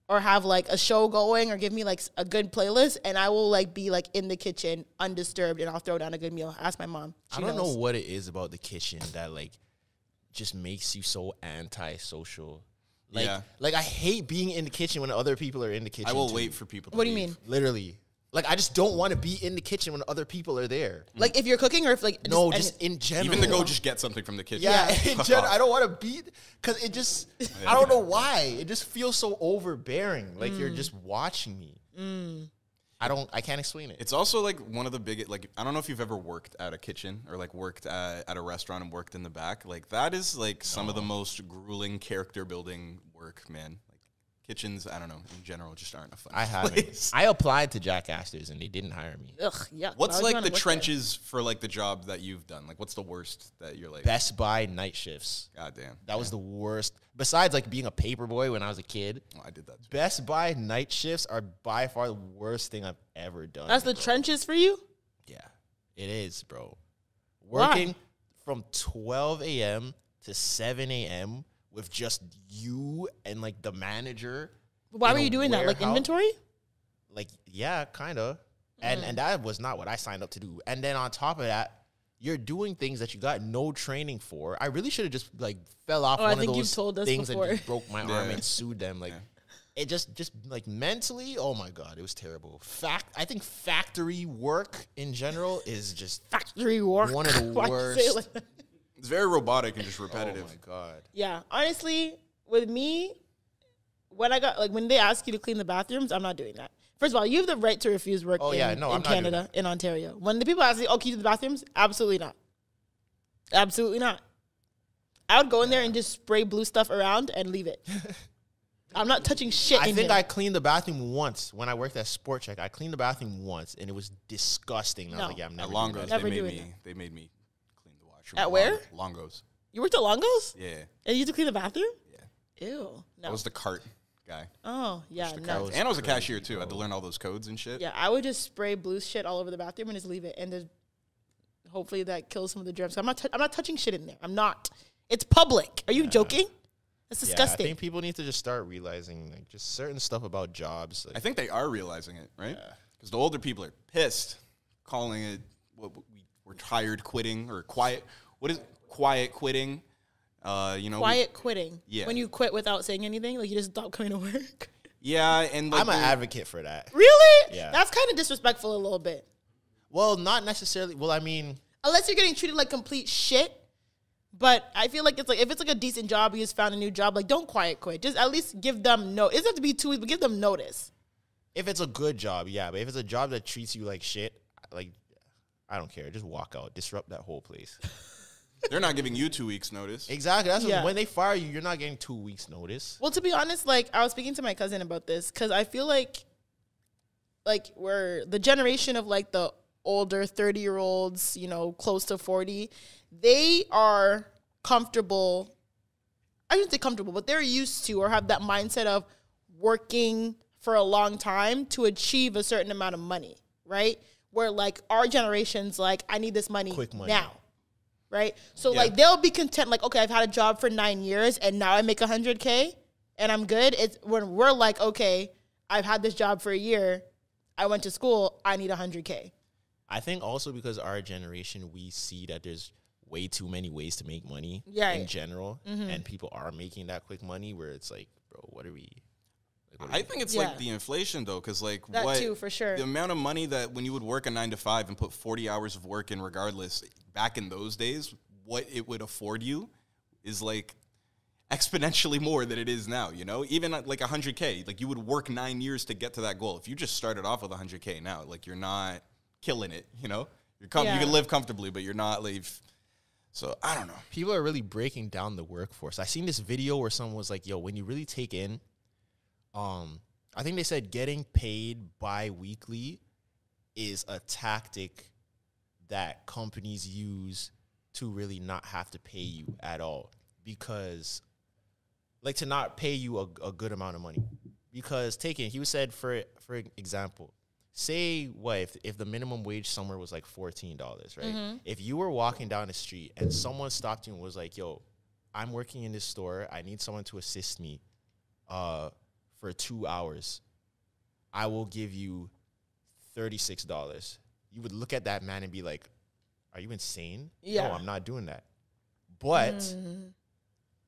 or have like a show going, or give me like a good playlist, and I will like be like in the kitchen undisturbed, and I'll throw down a good meal. Ask my mom. I don't know what it is about the kitchen that like just makes you so antisocial. Like, Yeah. like I hate being in the kitchen when other people are in the kitchen. I will too. wait for people to What do you leave. mean? Literally. Like I just don't want to be in the kitchen when other people are there. Like if you're cooking, or if like No, any- just in general. Even to go just get something from the kitchen. Yeah, in Fuck general, off. I don't want to be because it just I don't know why it just feels so overbearing. Like you're just watching me. I can't explain it. It's also like one of the biggest, like, I don't know if you've ever worked at a kitchen or like worked at a restaurant and worked in the back. Like that is like some of the most grueling character building work, man. Like kitchens, I don't know, in general, just aren't a fun I haven't. place. I applied to Jack Astor's and they didn't hire me. ugh, yuck. What's Why would you like wanna the work there? trenches for like the job that you've done? Like what's the worst that you're like, Best Buy night shifts. God damn. That was the worst. Besides like being a paper boy when I was a kid, Oh, I did that too. Best Buy night shifts are by far the worst thing I've ever done. That's the bro. trenches for you. Yeah, it is, bro. Why? Working from 12 a.m. to 7 a.m. with just you and like the manager. Why in were a you doing that? Like warehouse. inventory? Like, yeah, kind of. And that was not what I signed up to do. And then on top of that, you're doing things that you got no training for. I really should have just like fell off Oh, I one of think you've those told us things before. and just broke my arm Yeah. and sued them. Like, it just like mentally, oh my God, it was terrible. I think factory work in general is just Factory work. one of the Why'd you say it worst. like that? It's very robotic and just Oh repetitive. my God. Yeah, honestly, with me, when they ask you to clean the bathrooms, I'm not doing that. First of all, you have the right to refuse work Oh, in, yeah, no, in I'm not doing Canada, in Ontario. When the people ask you, oh, can you do the bathrooms? Absolutely not. Absolutely not. I would go in there and just spray blue stuff around and leave it. I'm not touching shit I in think here. I cleaned the bathroom once when I worked at Sport Check. I cleaned the bathroom once, and it was disgusting. And I was No. like, yeah, I'm At never doing Longos, that. Never they doing made me clean the washroom. At where? Longos. You worked at Longo's? Yeah. And you had to clean the bathroom? Yeah. Ew. I No. was the cart guy. Oh, yeah, the no. cart. And I was a crazy, cashier too. I had to learn all those codes and shit. Yeah, I would just spray blue shit all over the bathroom and just leave it. And then hopefully that kills some of the germs. I'm not touching shit in there. I'm not. It's public. Are you joking? That's disgusting. Yeah, I think people need to just start realizing like just certain stuff about jobs. Like, I think they are realizing it, right? Because the older people are pissed, calling it we're tired quitting or quiet. What is quiet quitting? Quiet quitting. Yeah. When you quit without saying anything, like you just stop coming to work. Yeah, and like I'm an advocate for that. Really? Yeah. That's kind of disrespectful a little bit. Well, not necessarily. Well, I mean, Unless you're getting treated like complete shit. But I feel like it's like if it's like a decent job, you just found a new job, like don't quiet quit. Just at least give them no. It doesn't have to be 2 weeks, but give them notice. if it's a good job, yeah. But if it's a job that treats you like shit, like I don't care. Just walk out, disrupt that whole place. They're not giving you 2 weeks notice. Exactly. That's Yeah. when they fire you, you're not getting 2 weeks notice. Well, to be honest, like I was speaking to my cousin about this because I feel like we're the generation of like the older 30-year-olds, you know, close to 40. They are comfortable. I shouldn't say comfortable, but they're used to or have that mindset of working for a long time to achieve a certain amount of money, right? Where like our generation's like, I need this money, Quick money. now. Right? So Yeah. like they'll be content, like, okay, I've had a job for 9 years and now I make $100K and I'm good. It's when we're like, okay, I've had this job for a year, I went to school, I need $100K. I think also because our generation, we see that there's way too many ways to make money Yeah. in general, and people are making that quick money where it's like, bro, what are we? Like, what are I we think it's Yeah. like the inflation though, because like That what too, for sure. the amount of money that when you would work a 9 to 5 and put 40 hours of work in, regardless, back in those days, what it would afford you is like exponentially more than it is now. You know, even at like $100K, like you would work 9 years to get to that goal. If you just started off with $100K now, like you're not killing it. You know, you Yeah. can live comfortably, but you're not like. So I don't know. people are really breaking down the workforce. I seen this video where someone was like, yo, when you really take in, I think they said getting paid bi-weekly is a tactic that companies use to really not have to pay you at all, because like to not pay you a good amount of money. Because he was said, for example, say what if the minimum wage somewhere was like $14, right? If you were walking down the street and someone stopped you and was like, yo, I'm working in this store, I need someone to assist me for 2 hours, I will give you $36. You would look at that man and be like, are you insane? Yeah. No, I'm not doing that. But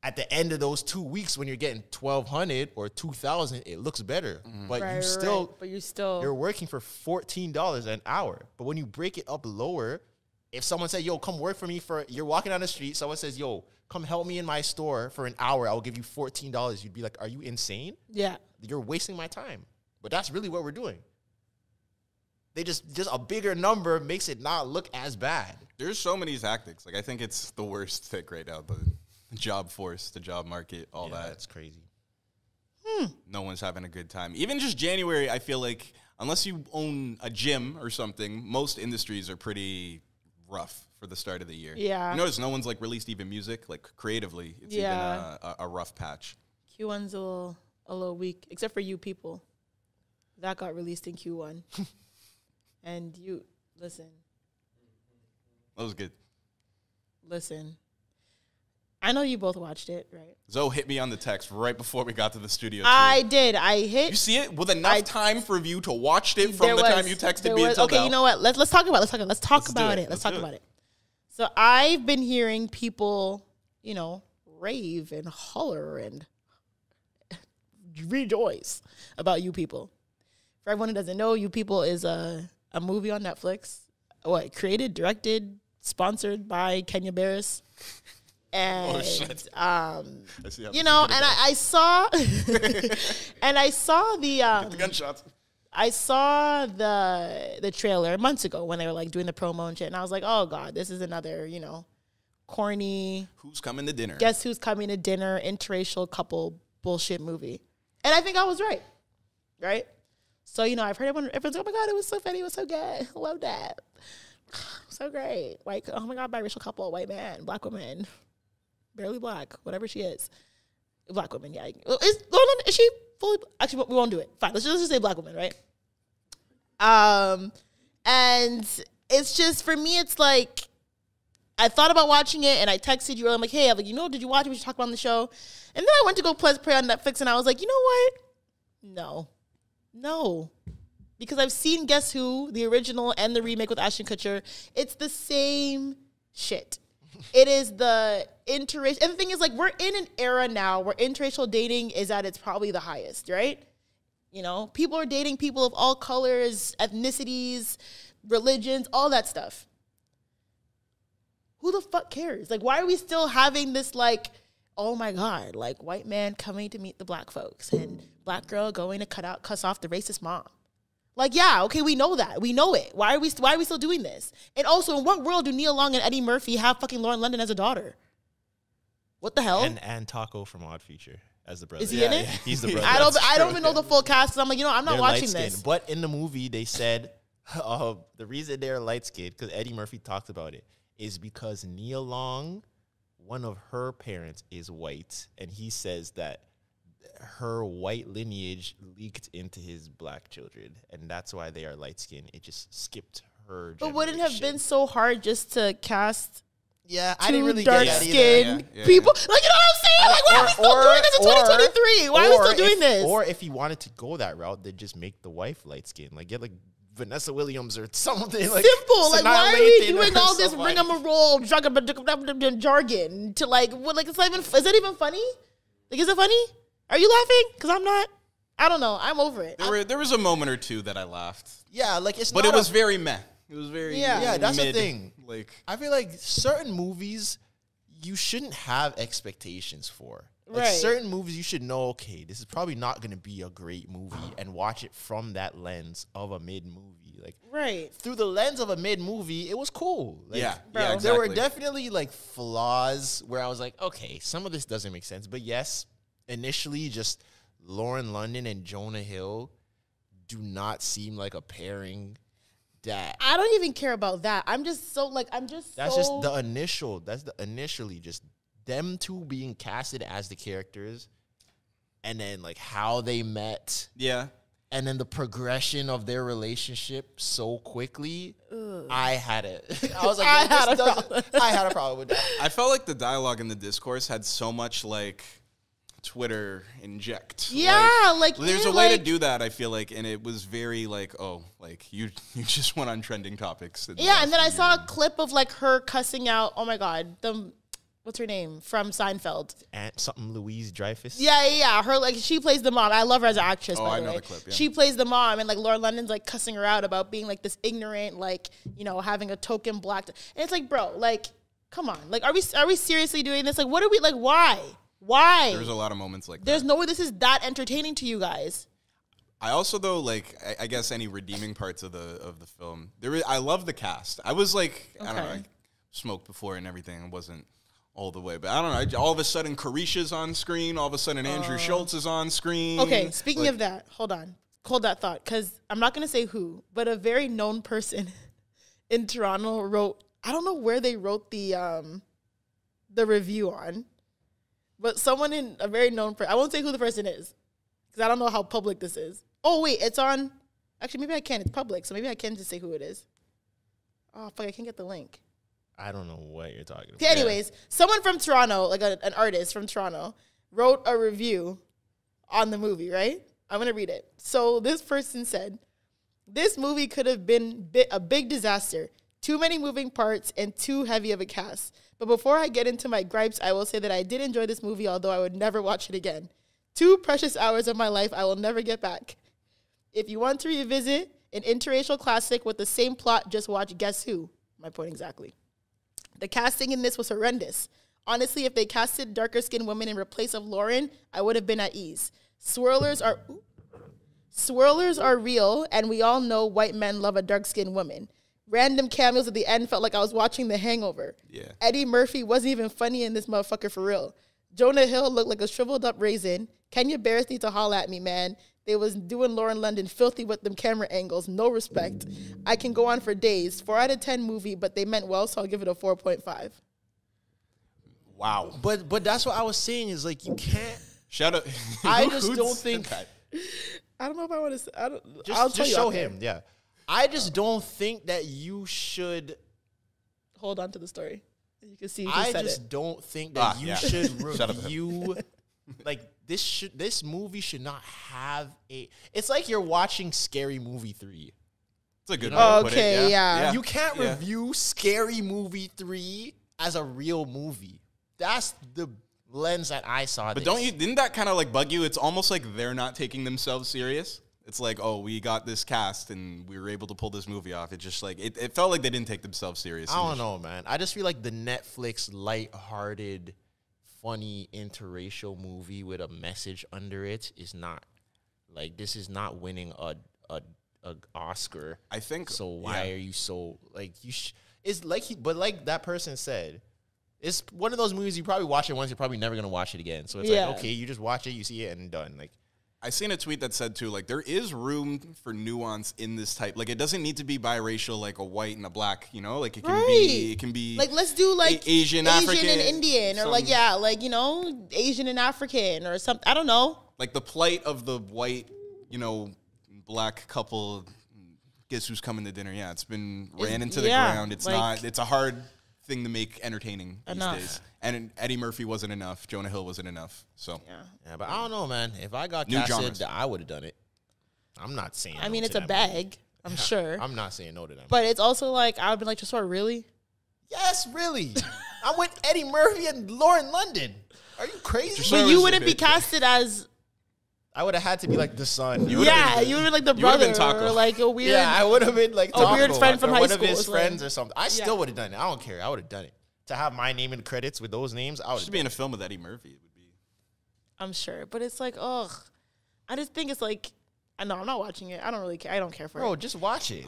at the end of those 2 weeks, when you're getting $1,200 or $2,000, it looks better. But Right, you right, still, right. But you still, you're working for $14 an hour. But when you break it up lower, if someone said, yo, come work for me you're walking down the street, someone says, yo, come help me in my store for an hour, I'll give you $14. You'd be like, are you insane? yeah. You're wasting my time. But that's really what we're doing. They just a bigger number makes it not look as bad. There's so many tactics. Like I think it's the worst thing right now. The job force, the job market, all that. That's crazy. No one's having a good time. Even just January, I feel like unless you own a gym or something, most industries are pretty rough for the start of the year. Yeah. You notice no one's like released even music, like creatively. It's Yeah. even a rough patch. Q1's a little weak, except for You People. That got released in Q1. And you, listen. That was good. I know you both watched it, right? Zoe hit me on the text right before we got to the studio. too. I did. I hit. You see it with enough time for you to watch it from There the was- time you texted there me was- until okay, now. you know what? Let's talk about it. Let's talk Let's do about it. it. Let's Let's talk do about it. it. So I've been hearing people, you know, rave and holler and rejoice about You People. For everyone who doesn't know, You People is a movie on Netflix. Created, directed, sponsored by Kenya Barris. And I see I how saw and I saw the gunshots. I saw the trailer months ago when they were like doing the promo and shit, and I was like, oh God, this is another, corny Who's coming to dinner? Guess Who's Coming to Dinner interracial couple bullshit movie. And I think I was right. Right? So, I've heard everyone's like, oh my God, it was so funny, it was so good. I love that. So great. Like, oh my God, biracial couple, white man, black woman. Barely black, whatever she is. Black woman, yeah. Is she fully? Actually, we won't do it. Fine, let's just say black woman, right? And it's just, for me, it's like, I thought about watching it, and I texted you, I'm like, hey, did you watch it? We should talk about it on the show. And then I went to go play on Netflix, and I was like, you know what? No. Because I've seen Guess Who, the original and the remake with Ashton Kutcher. It's the same shit. It is the interracial. And the thing is, like, we're in an era now where interracial dating is at its probably the highest, right? People are dating people of all colors, ethnicities, religions, all that stuff. Who the fuck cares? Like, why are we still having this, like, oh my God, like, white man coming to meet the black folks and black girl going to cuss off the racist mom? Like, yeah, okay, we know that. We know it. Why are we still doing this? And also, in what world do Nia Long and Eddie Murphy have fucking Lauren London as a daughter? What the hell? And Taco from Odd Future as the brother. Is he in it? Yeah, he's the brother. I don't even know the full cast. I'm like, I'm not They're watching light-skinned. this. But in the movie, they said the reason they're light-skinned, because Eddie Murphy talked about it, is because Nia Long, one of her parents is white, and he says that her white lineage leaked into his black children, and that's why they are light-skinned. It just skipped her But wouldn't it have been so hard just to cast I didn't really dark get that skinned either. people? Like, you know what I'm saying? Like, why are we still doing this in 2023? Why are we still doing this? Or if he wanted to go that route, then just make the wife light-skinned. Like, get, like, Vanessa Williams or something. Like, simple. Like, why are we doing all this somebody. rigmarole jargon to, like, what, like, it's not even, is it even funny? Like, is it funny? Are you laughing? Because I'm not. I don't know. I'm over it. There was a moment or two that I laughed. Yeah, like, it's but not it was very meh. It was very Yeah, that's mid, the thing. Like, I feel like certain movies you shouldn't have expectations for. Like, Right. certain movies you should know, okay, this is probably not going to be a great movie, and watch it from that lens of a mid-movie. Like, Right. through the lens of a mid-movie, it was cool. Like, yeah, Bro. yeah, there were exactly. definitely, like, flaws where I was like, okay, some of this doesn't make sense. But yes, initially, just Lauren London and Jonah Hill do not seem like a pairing that... I don't even care about that. I'm just so, like, That's just the initial. That's the initially just them two being casted as the characters, and then like how they met, Yeah. and then the progression of their relationship so quickly. I had it. I was like, I no, had this a doesn't- problem. I had a problem with that. I felt like the dialogue and the discourse had so much like Twitter inject. Yeah, like, there's yeah, a way like- to do that, I feel like, and it was very like, oh, like you just went on trending topics. Yeah, and then I saw a clip of, like, her cussing out, oh my God, what's her name? From Seinfeld. Aunt something Louise Dreyfus. Yeah. Her, like, she plays the mom. I love her as an actress, Oh, by I the know way. the clip, yeah. She plays the mom, and, like, Lauren London's, like, cussing her out about being, like, this ignorant, like, having a token black. And it's like, bro, like, come on. Like, are we seriously doing this? Like, what are we, like, why? Why? There's a lot of moments like There's that. no way this is that entertaining to you guys. I also though like I guess any redeeming parts of the film. I love the cast. I was like I don't know, Okay. I smoked before and everything. It wasn't all the way, but I don't know. All of a sudden, Carisha's on screen. All of a sudden, Andrew Schultz is on screen. Okay, speaking Like, of that, hold that thought, because I'm not going to say who, but a very known person in Toronto wrote, I don't know where they wrote the review on, but someone in a very known person, I won't say who the person is, because I don't know how public this is. Oh, wait, it's on, actually, maybe I can. It's public, so maybe I can just say who it is. Oh, fuck, I can't get the link. I don't know what you're talking about. Okay, anyways, someone from Toronto, like an artist from Toronto, wrote a review on the movie, right? I'm going to read it. So this person said, this movie could have been a big disaster. Too many moving parts and too heavy of a cast. But before I get into my gripes, I will say that I did enjoy this movie, although I would never watch it again. 2 precious hours of my life I will never get back. If you want to revisit an interracial classic with the same plot, just watch Guess Who. My point exactly. The casting in this was horrendous. Honestly, if they casted darker-skinned women in place of Lauren, I would have been at ease. Swirlers are real, and we all know white men love a dark-skinned woman. Random cameos at the end felt like I was watching The Hangover. Yeah. Eddie Murphy wasn't even funny in this motherfucker for real. Jonah Hill looked like a shriveled up raisin. Kenya Barris need to holler at me, man. They was doing Lauren London filthy with them camera angles. No respect. I can go on for days. 4 out of 10 movie, but they meant well, so I'll give it a 4.5. Wow. But that's what I was saying is like you can't. Shout out. I just don't think. I don't know if I want to. I'll Just tell you show out there. him. Yeah. I just don't think that you should. Hold on to the story. You can see. I said just it. don't think that you should Shut up. review. Like this movie should not have a. It's like you're watching Scary Movie 3. It's a good way to put it. Okay, yeah. You can't review Scary Movie 3 as a real movie. That's the lens that I saw. But didn't that kind of like bug you? It's almost like they're not taking themselves serious. It's like, oh, we got this cast and we were able to pull this movie off. It just like, it felt like they didn't take themselves seriously. I don't know, man. I just feel like the Netflix lighthearted, funny interracial movie with a message under it is not, like, this is not winning a Oscar. I think. So why are you so, like, it's like, but like that person said, it's one of those movies you probably watch it once, you're probably never going to watch it again. So it's like, okay, you just watch it, you see it, and done. Like, I seen a tweet that said too, like, there is room for nuance in this type. Like, it doesn't need to be biracial, like a white and a black, you know? Like, it can be like, let's do like Asian, African, and Indian, or like, like, you know, Asian and African or something. I don't know. Like the plight of the white, you know, black couple. Guess who's coming to dinner? Yeah, it's been ran into the ground. It's like, it's a hard thing to make entertaining these days. And Eddie Murphy wasn't enough. Jonah Hill wasn't enough. So yeah, but I don't know, man. If I got casted, I would have done it. I'm not saying. I mean, it's a bag. I'm sure. I'm not saying no to them. But it's also like I would be like, just sort of really. Yes, really. I'm with Eddie Murphy and Lauren London. Are you crazy? But you wouldn't be casted as. I would have had to be like the son. You would have been like the brother, or like a weird. Yeah, I would have been like a weird friend from high school. One of his friends or something. I still would have done it. I don't care. I would have done it. To have my name in the credits with those names, I would should be in a film with Eddie Murphy. It would be. I'm sure, but it's like, ugh. I just think it's like, I know I'm not watching it. I don't really care. I don't care for it. Bro, just watch it.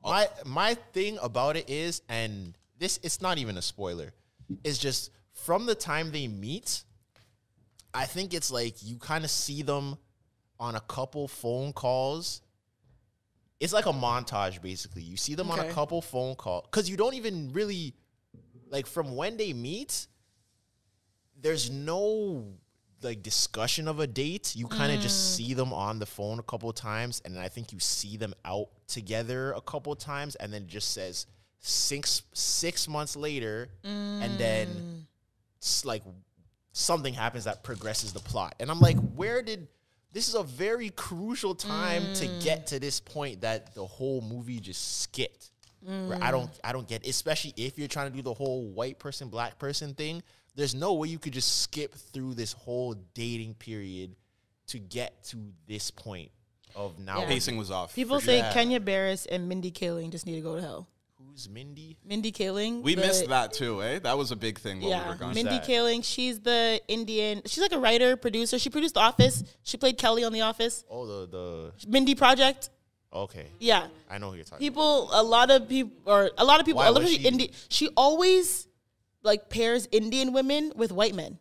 My thing about it is, and this, it's not even a spoiler. It's just from the time they meet, I think it's like you kind of see them on a couple phone calls. It's like a montage, basically. You see them on a couple phone calls because you don't even really. Like, from when they meet, there's no, like, discussion of a date. You kind of just see them on the phone a couple of times, and I think you see them out together a couple of times, and then it just says 6 months later, and then, like, something happens that progresses the plot. And I'm like, this is a very crucial time to get to this point that the whole movie just skipped. Where I don't get, especially if you're trying to do the whole white person, black person thing. There's no way you could just skip through this whole dating period to get to this point of now. Pacing was off. People say Kenya Barris and Mindy Kaling just need to go to hell. Who's Mindy? Mindy Kaling. We missed that too, eh? That was a big thing while we were gone. Mindy Kaling, she's the Indian. She's like a writer, producer. She produced The Office. She played Kelly on The Office. Oh, the Mindy Project. Okay. Yeah. I know who you're talking people, about. A lot of people, I love she always, like, pairs Indian women with white men.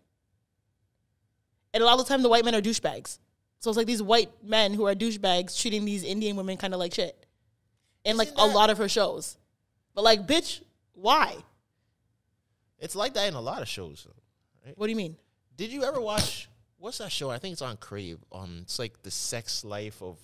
And a lot of the time, the white men are douchebags. So it's like these white men who are douchebags treating these Indian women kind of like shit. And, like, a lot of her shows. But, like, bitch, why? It's like that in a lot of shows. Right? What do you mean? Did you ever watch, what's that show? I think it's on Crave. It's like The Sex Life of...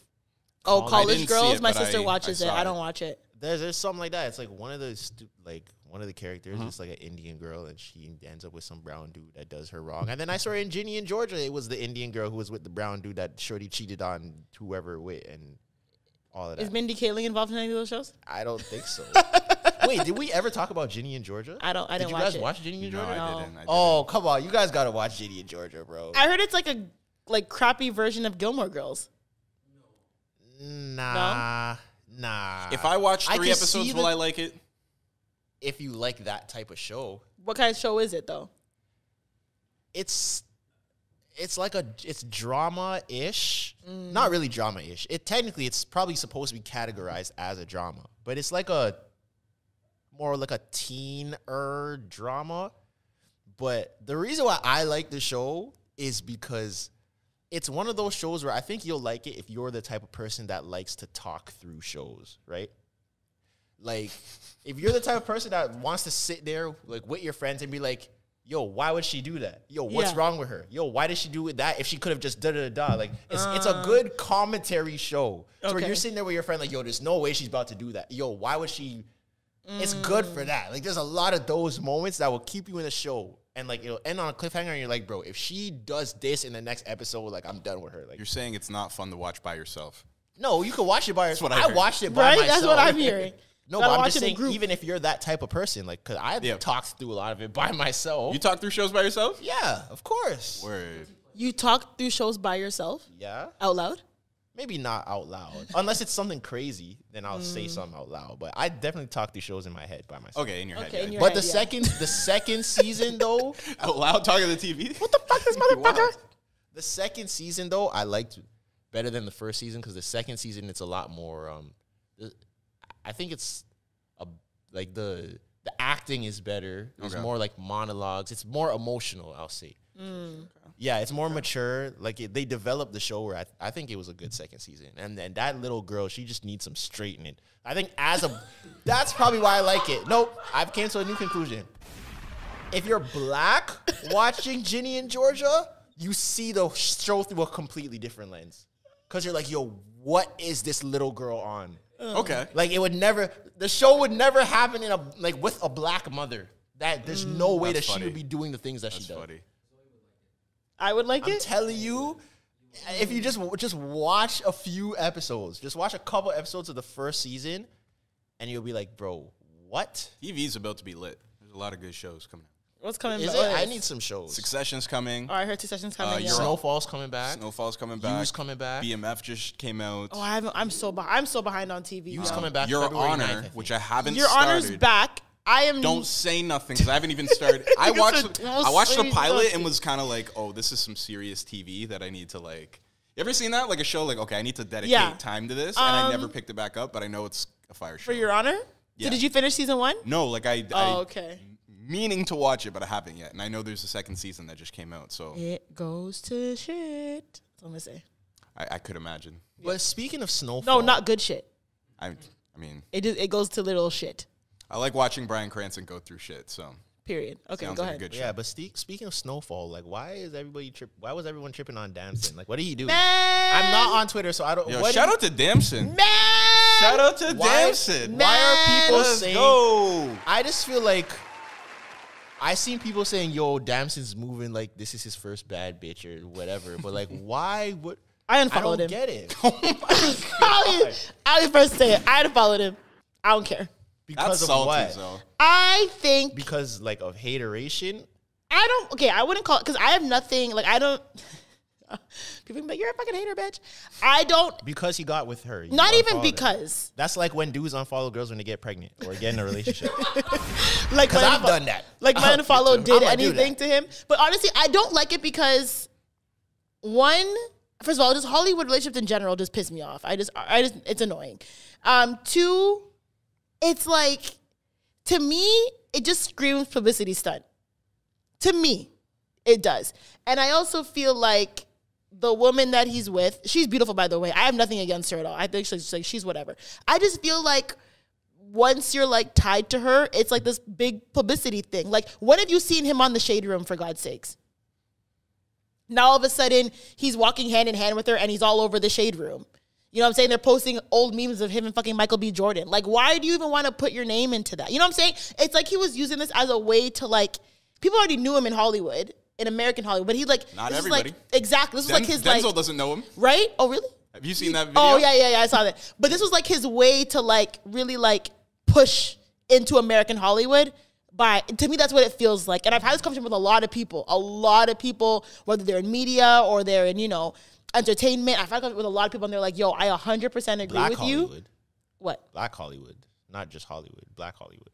Oh, College Girls. My sister watches it. I don't watch it. There's something like that. It's like one of the characters is like an Indian girl, and she ends up with some brown dude that does her wrong. And then I saw her in Ginny and Georgia. It was the Indian girl who was with the brown dude that Shorty cheated on whoever with, and all of that. Is Mindy Kaling involved in any of those shows? I don't think so. Wait, did we ever talk about Ginny and Georgia? I didn't watch it. Did you guys watch Ginny and Georgia? No, I didn't. Oh, come on. You guys got to watch Ginny and Georgia, bro. I heard it's like a like crappy version of Gilmore Girls. Nah. If I watch I 3 can episodes, see will the- I like it? If you like that type of show, What kind of show is it though? it's it's drama-ish. Not really drama-ish. Technically it's probably supposed to be categorized as a drama, but it's like more like a teen-er drama. But the reason why I like the show is because it's one of those shows where I think you'll like it if you're the type of person that likes to talk through shows, right? Like, if you're the type of person that wants to sit there like with your friends and be like, yo, why would she do that? Yo, what's wrong with her? Yo, why did she do that if she could have just da-da-da-da? Like, it's a good commentary show. So where you're sitting there with your friend like, yo, there's no way she's about to do that. Yo, why would she? It's good for that. Like, there's a lot of those moments that will keep you in the show. And, like, it'll end on a cliffhanger and you're like, bro, if she does this in the next episode, like, I'm done with her. Like, You're saying it's not fun to watch by yourself. no, you can watch it by yourself. what I I heard. watched it by myself. That's what I'm hearing. No, Gotta but I'm watch just it in saying, group. even if you're that type of person, like, because I talked through a lot of it by myself. You talk through shows by yourself? Yeah, of course. Word. You talk through shows by yourself Yeah. out loud? Maybe not out loud. Unless it's something crazy, then I'll say something out loud. But I definitely talk these shows in my head by myself. Okay, in your head. Okay, yeah. in your But head, the second season though, Out loud talking to the TV? what the fuck, this motherfucker? Wow. The second season though, I liked better than the first season because the second season it's a lot more. I think it's like the acting is better. It's Okay. more like monologues. It's more emotional. I'll say. Yeah, it's more mature. Like they developed the show where I think it was a good second season. And then that little girl, she just needs some straightening. I think that's probably why I like it. Nope, I've came to a new conclusion. If you're black watching Ginny and Georgia, you see the show through a completely different lens. Because you're like, yo, what is this little girl on? Okay. Like the show would never happen with a black mother. That there's no way That's that she funny. would be doing the things that That's she does. funny. I would like I'm it. telling you, if you just watch a few episodes, just watch a couple episodes of the first season, and you'll be like, bro, what? TV's about to be lit. There's a lot of good shows coming out. What's coming Is back? it? What I is? need some shows. Succession's coming. Oh, I heard 2 sessions coming. you're yeah. Snowfall's coming back. Snowfall's coming back. You's coming back. BMF just came out. Oh, I'm so behind on TV. You's yo. coming back. Your February 9th, I Honor, think. which I haven't Your started. Honor's back. I am. Don't say nothing because I haven't even started. I watched the say pilot nothing. and was kind of like, oh, this is some serious TV that I need to like. You ever seen that? Like a show like, okay, I need to dedicate time to this. And I never picked it back up, but I know it's a fire show. For Your Honor. Yeah. So did you finish season 1? No, like I Okay. meaning to watch it, but I haven't yet. And I know there's a second season that just came out. So It goes to shit. That's what I'm gonna say. I could imagine. But speaking of Snowfall, No, not good shit. I mean, It goes to little shit. I like watching Bryan Cranston go through shit. So Period. Okay, sounds go like ahead. a good show. Yeah, but speaking of Snowfall, like, why was everyone tripping on Damson? Like, what did he do? Man, I'm not on Twitter, so I don't. Yo, what shout did- out to Damson. man. Shout out to Why- Damson. Why are people Let's saying? go. I just feel like I seen people saying, "Yo, Damson's moving like this is his first bad bitch or whatever." But like, why would I I unfollowed don't him. get it? I'll first say it. I unfollowed him. I don't care. Because That's of salty, what? though. I think Because like of hateration. I don't. Okay, I wouldn't call it because I have nothing. Like I don't. People can be like, "You're a fucking hater, bitch." I don't. Because he got with her. You Not even unfollowed him. because. That's like when dudes unfollow girls when they get pregnant or get in a relationship. Like Because my I've done that. Like my unfollow did I'ma do anything that. to him. But honestly, I don't like it because one, first of all, just Hollywood relationships in general just piss me off. I just it's annoying. Two, it's like to me, it just screams publicity stunt. To me, it does. And I also feel like the woman that he's with, she's beautiful, by the way. I have nothing against her at all. I think she's whatever. I just feel like once you're like tied to her, it's like this big publicity thing. Like, when have you seen him on the Shade Room, for God's sakes? Now all of a sudden he's walking hand in hand with her and he's all over the Shade Room. You know what I'm saying? They're posting old memes of him and fucking Michael B. Jordan. Like, why do you even want to put your name into that? You know what I'm saying? It's like he was using this as a way to like, people already knew him in Hollywood, in American Hollywood, but he like, Not this is everybody. like, exactly. This was like his Denzel like, doesn't know him. right? Oh, really? Have you seen that video? Oh, yeah, I saw that. But this was like his way to like really like push into American Hollywood. To me, that's what it feels like. And I've had this conversation with a lot of people, whether they're in media or they're in, entertainment. I've had conversations with a lot of people and they're like, yo, I 100% agree Black with Hollywood. you. What? Black Hollywood. Not just Hollywood. Black Hollywood.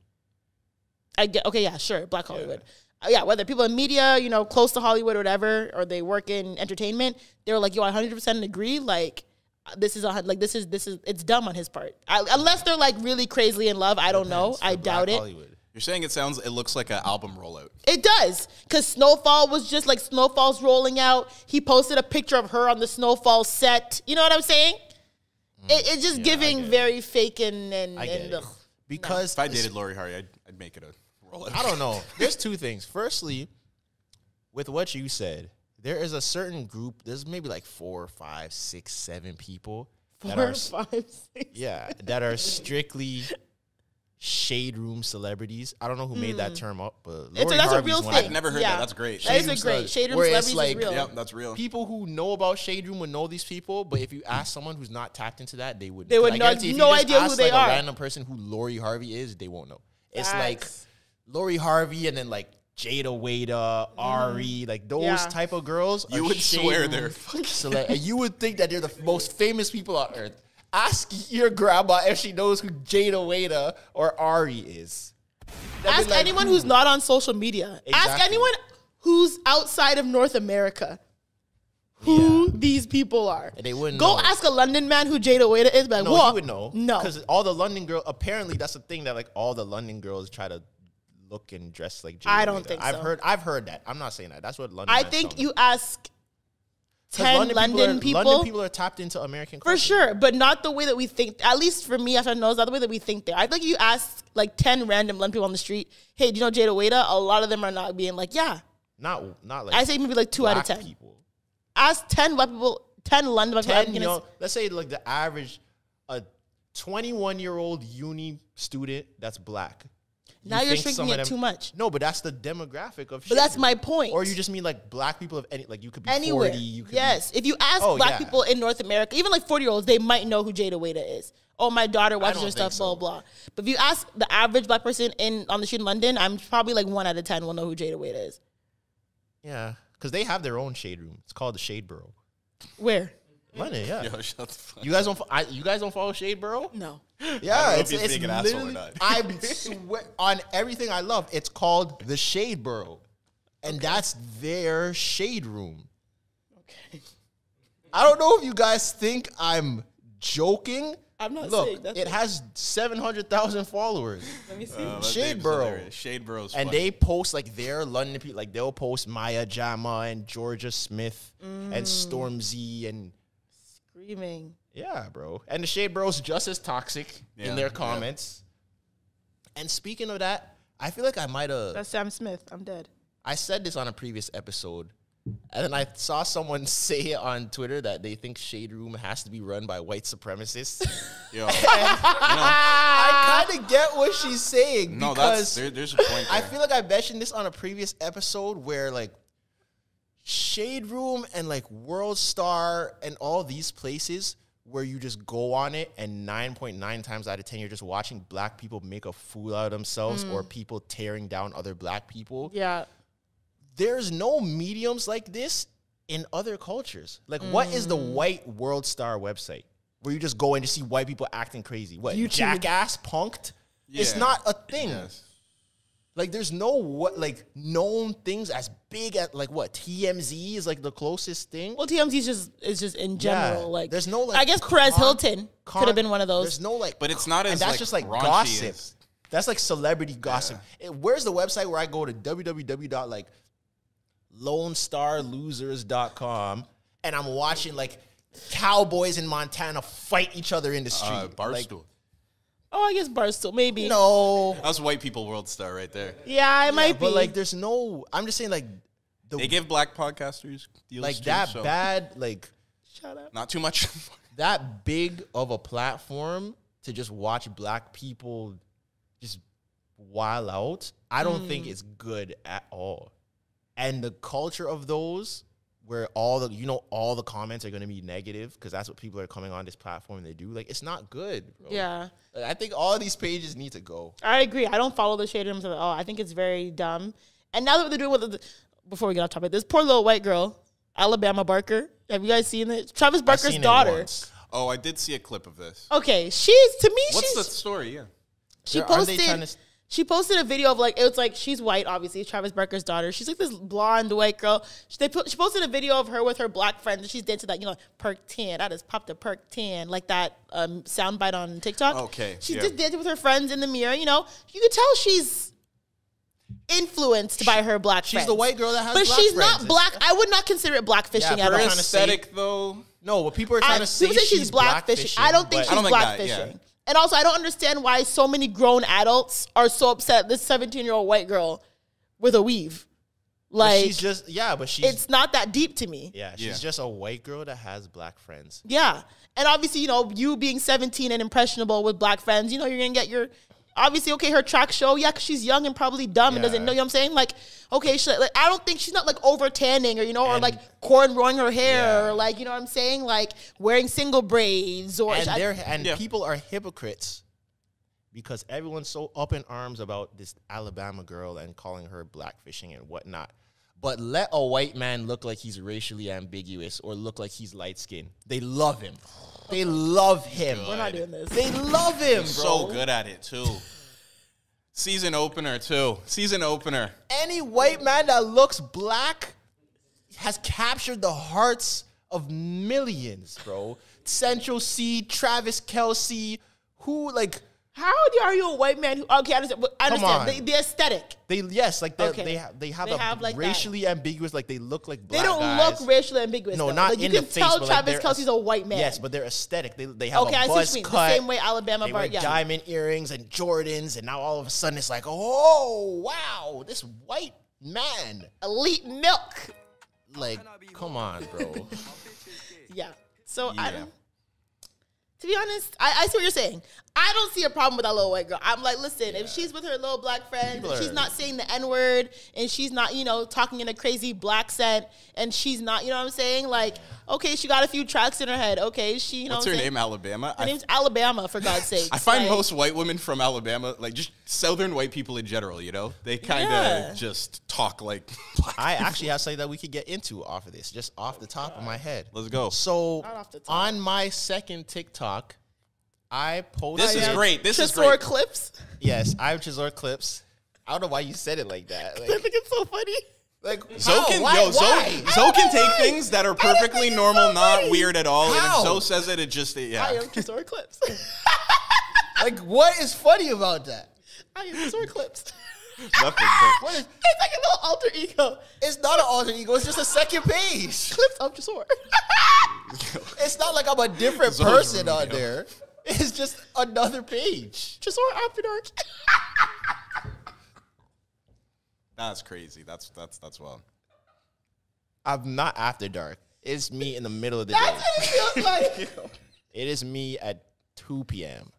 Okay, yeah, sure. Black Hollywood. Yeah, whether people in media, close to Hollywood or whatever, or they work in entertainment, they were like, yo, I 100% agree. Like, this is it's dumb on his part. Unless they're like really crazy in love. I don't know. I doubt it. Hollywood. You're saying it looks like an album rollout. It does. Because Snowfall was just like Snowfall's rolling out. He posted a picture of her on the Snowfall set. You know what I'm saying? It's just giving very fake and ugh. Because If I dated Lori Harvey, I'd make it a rollout. I don't know. There's two things. Firstly, with what you said, there is a certain group. There's maybe like 4, 5, 6, 7 people that are 5, 6. that are strictly shade room celebrities. I don't know who made that term up, but Lori That's a Harvey's real one. thing. I've never heard that. That's great. That is Shade a great. room Shade room where it's celebrities is like- real. Yep, that's real. People who know about shade room would know these people, but if you ask someone who's not tapped into that, they would. They would I not- guarantee if no you just idea who ask, they like, are. A random person who Lori Harvey is, they won't know. It's like Facts. Lori Harvey and then like Jada Waiter, Ari, like those Yeah. type of girls. You are would shade swear room they're and you would think that they're the most famous people on earth. Ask your grandma if she knows who Jada Waiter or Ari is. Ask anyone who's not on social media. Ask Exactly. anyone who's outside of North America who these people are. And they wouldn't Go know. ask a London man who Jada Waiter is. Like, No, what? he would know. No. Because all the London girls, apparently that's the thing that like all the London girls try to look and dress like Jada I don't Waiter. think I've so. I've heard that. I'm not saying that. That's what London I men think tell me. you ask 'Cause 10 London people are tapped into American for culture. sure, but not the way that we think. At least for me, after I know, it's not the way that we think there. I think you ask like 10 random London people on the street, hey, do you know Jada Waiter? A lot of them are not being like, yeah. Not like I say maybe like 2 out of black 10. people. Ask 10 black people, 10 London black people. 10, you know, let's say like the average, a 21-year-old uni student that's black. Now You you're think shrinking some of it them- too much. No, but that's the demographic of. But that's shade my room. point. Or you just mean like black people of any, like you could be Anywhere. 40. You could Yes. If you ask Oh, black yeah. people in North America, even like 40-year-olds, they might know who Jada Waiter is. Oh, my daughter watches don't her stuff, think blah, so. blah. But if you ask the average black person on the street in London, I'm probably like 1 out of 10 will know who Jada Waiter is. Yeah, because they have their own shade room. It's called the Shade Borough. Where? Money, yeah. Yo, shut the fuck You guys don't. You guys don't follow Shade Borough? No. Yeah, I don't know it's if he's being an asshole or literally. not. I swear on everything I love. It's called the Shade Borough, and that's their shade room. Okay. I don't know if you guys think I'm joking. I'm not Look, saying that. it has 700,000 followers, Let me see. That Shade name's Borough. hilarious. Shade Borough's and funny. they post like their London people. Like they'll post Maya Jama and Georgia Smith and Stormzy and Screaming. yeah, bro. And the Shade Bros just as toxic Yeah, in their yeah. comments. And speaking of that, I feel like I might have. That's Sam Smith. I'm dead. I said this on a previous episode, and then I saw someone say it on Twitter that they think Shade Room has to be run by white supremacists. Yo, I kind of get what she's saying no, because there's a point I there. feel like I mentioned this on a previous episode where like Shade Room and like World Star and all these places where you just go on it and 9.9 times out of 10 you're just watching black people make a fool out of themselves or people tearing down other black people. Yeah. There's no mediums like this in other cultures. Like what is the white World Star website where you just go and just see white people acting crazy? What? YouTube. Jackass Punked? It's Yeah. not a thing. Yes. Like there's no like known things as big as like what TMZ is like the closest thing. Well, TMZ is just in general. Yeah. Like There's no, like, I guess Perez con- Hilton could have been one of those. There's no like, But it's not and as that's like, just like raunchy gossip. as- That's like celebrity gossip. Where's the website where I go to www.lonestarlosers.com and I'm watching like cowboys in Montana fight each other in the street. Like, Barstool. Oh, I guess Barstool, maybe. no. That's white people World Star right there. Yeah, it might be. But like there's no, I'm just saying like They give black podcasters deals like too, that so bad, like Shut up. not too much. that big of a platform to just watch black people just wild out, I don't think it's good at all. And the culture of those where all the comments are going to be negative because that's what people are coming on this platform and they do. Like, it's not good, bro. Yeah. Like, I think all of these pages need to go. I agree. I don't follow the shade rooms at all. I think it's very dumb. And now that they're doing before we get off topic, this poor little white girl, Alabama Barker. Have you guys seen it? Travis Barker's daughter. Oh, I did see a clip of this. Okay, What's the story? Yeah. She posted a video of it was like she's white, obviously, Travis Barker's daughter. She's like this blonde white girl. She posted a video of her with her black friends, and she's dancing that, perk 10. I just popped a perk 10, like that soundbite on TikTok. Okay. She's just dancing with her friends in the mirror, You could tell she's influenced by her black friends. She's the white girl that has but black she's friends. not black. I would not consider it blackfishing at Her all. aesthetic, though. No, what people are trying to say, she's blackfishing. I don't think she's blackfishing. And also, I don't understand why so many grown adults are so upset this 17-year-old white girl with a weave. Like, it's not that deep to me. Yeah, she's just a white girl that has black friends. Yeah. And obviously, you being 17 and impressionable with black friends, you're going to get your... Obviously, okay, her track show, because she's young and probably dumb and doesn't know, you know what I'm saying? Like, okay, I don't think she's not, over tanning or, or, cornrowing her hair or, you know what I'm saying? Like, wearing single braids or... People are hypocrites because everyone's so up in arms about this Alabama girl and calling her blackfishing and whatnot. But let a white man look like he's racially ambiguous or look like he's light-skinned. They love him. They love him. We're not doing this. They love him, bro. So good at it, too. Season opener, too. Season opener. Any white man that looks black has captured the hearts of millions, bro. Central C, Travis Kelce, How are you a white man who... Okay, I understand. The aesthetic. They have a racially ambiguous, they look like black guys. They don't guys. look racially ambiguous. No, though. not in the face. You can tell Travis Kelce's a white man. Yes, but their aesthetic. They have a buzz I see what you mean. cut. The same way Alabama They wear diamond earrings and Jordans, and now all of a sudden it's like, oh, wow, this white man. Elite milk. Come on, bro. Yeah. So, to be honest, I see what you're saying. I don't see a problem with that little white girl. I'm like, listen, if she's with her little black friends, and she's not saying the N-word, and she's not, talking in a crazy black accent, and she's not, you know what I'm saying? Okay, she got a few tracks in her head. Okay, What's her name, Alabama? Her name's Alabama, for God's sake. I find most white women from Alabama, just Southern white people in general, they kind of just talk like black I actually have something that we could get into off of this, just off the top of my head. Let's go. So, on my second TikTok, I posted... This is great. This is Chisor great. clips? Yes, I have Chisor clips. I don't know why you said it like that. I think it's so funny. Zoe can take things that are perfectly normal, not weird at all. How? And if Zoe says it, I am Chisor clips. What is funny about that? I am Chisor clips. Nothing. What is, It's like a little alter ego. it's not an alter ego. It's just a second page. Clips of Chisor. It's not like I'm a different Zoe's person on Romeo. there. It's just another page. Chisor after dark. That's crazy. That's wild. I'm not after dark. It's me in the middle of the That's day. what it feels like. It is me at 2 p.m.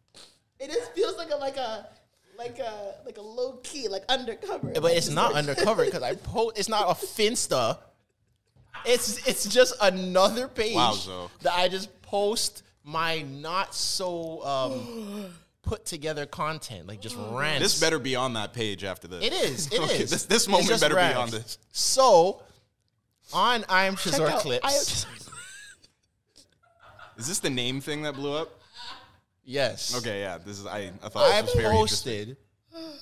It just feels like a low key, undercover. But it's not undercover because it's not a Finsta. It's just another page that I just post my not so put together content, just rants. This better be on that page after this. It is. It Okay, is. This moment just better rants. be on this. So on I Am Shazor Clips. Is this the name thing that blew up? Yes. Okay, yeah. This is I thought I this was very interesting. posted.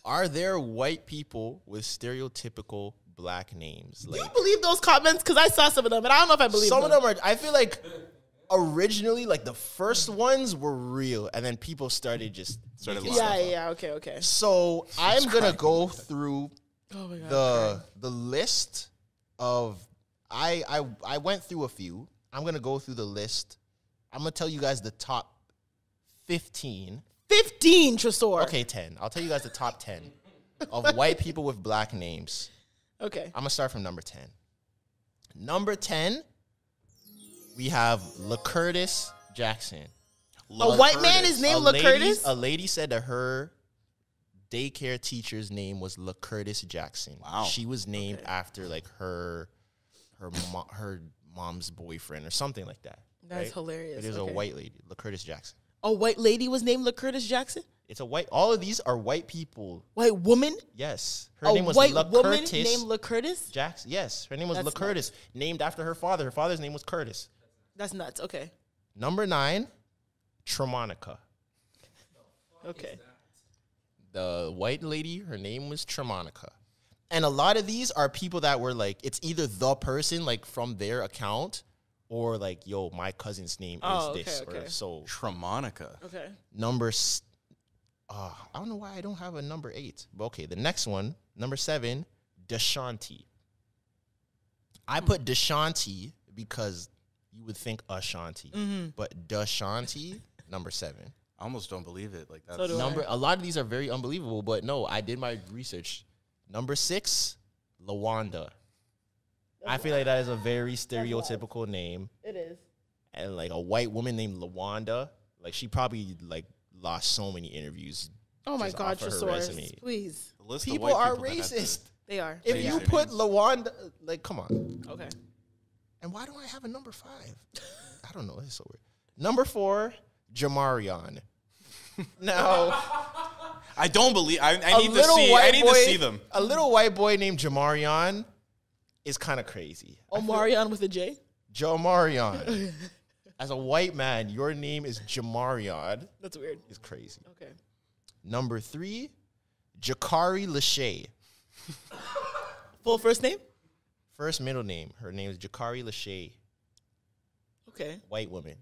Are there white people with stereotypical black names? Do you believe those comments? Because I saw some of them, and I don't know if I believe some them. of them are. I feel like originally, the first ones were real, and then people started making lying. stuff up. Yeah. Okay. So I'm gonna go through Oh my God. the list of. I went through a few. I'm gonna go through the list. I'm gonna tell you guys the top 15. 15, Tresor. Okay, 10. I'll tell you guys the top 10 of white people with black names. Okay. I'm gonna start from number 10. Number 10, we have LaCurtis Jackson. A white man is named LaCurtis? A lady said that her daycare teacher's name was LaCurtis Jackson. Wow. She was named after her her mom's boyfriend or something like that. That's right? hilarious. It is a Okay. white lady, LaCurtis Jackson. A white lady was named LaCurtis Jackson? It's a white. All of these are white people. White woman? Yes, her A name was white woman LaCurtis named LaCurtis? Jackson. Yes, her name was That's LaCurtis, nuts. named after her father. Her father's name was Curtis. That's nuts. Okay. Number 9, Tremonica. Okay. The white lady, her name was Tremonica. And a lot of these are people that were like, it's either the person like from their account or like, yo, my cousin's name Oh, is this. okay, okay. Or so Tremonica. Okay. I don't know why I don't have a number 8. But okay, the next one, number 7, Deshanti. I put Deshanti because you would think Ashanti. But Deshanti, number 7. I almost don't believe it. Like that's So do I. A lot of these are very unbelievable, but no, I did my research. Number 6, Lawanda. I feel like that is a very stereotypical name. It is. And like a white woman named Lawanda, like she probably like lost so many interviews. Oh my just God, off of her Tresource. resume. Please. the list of People white are people that have to- racist. They are. If They you are. their put names. Lawanda, like, come on. Okay. And why don't I have a number 5? I don't know. It's so weird. Number 4, Jamarion. Now, I don't believe. I a need to little see. I white need boy, to see them. A little white boy named Jamarion is kind of crazy. Omarion with a J? Jamarion. As a white man, your name is Jamarion. That's weird. Is crazy. Okay. Number 3, Jakari Lachey. Full first name? First middle name. Her name is Jakari Lachey. Okay. White woman.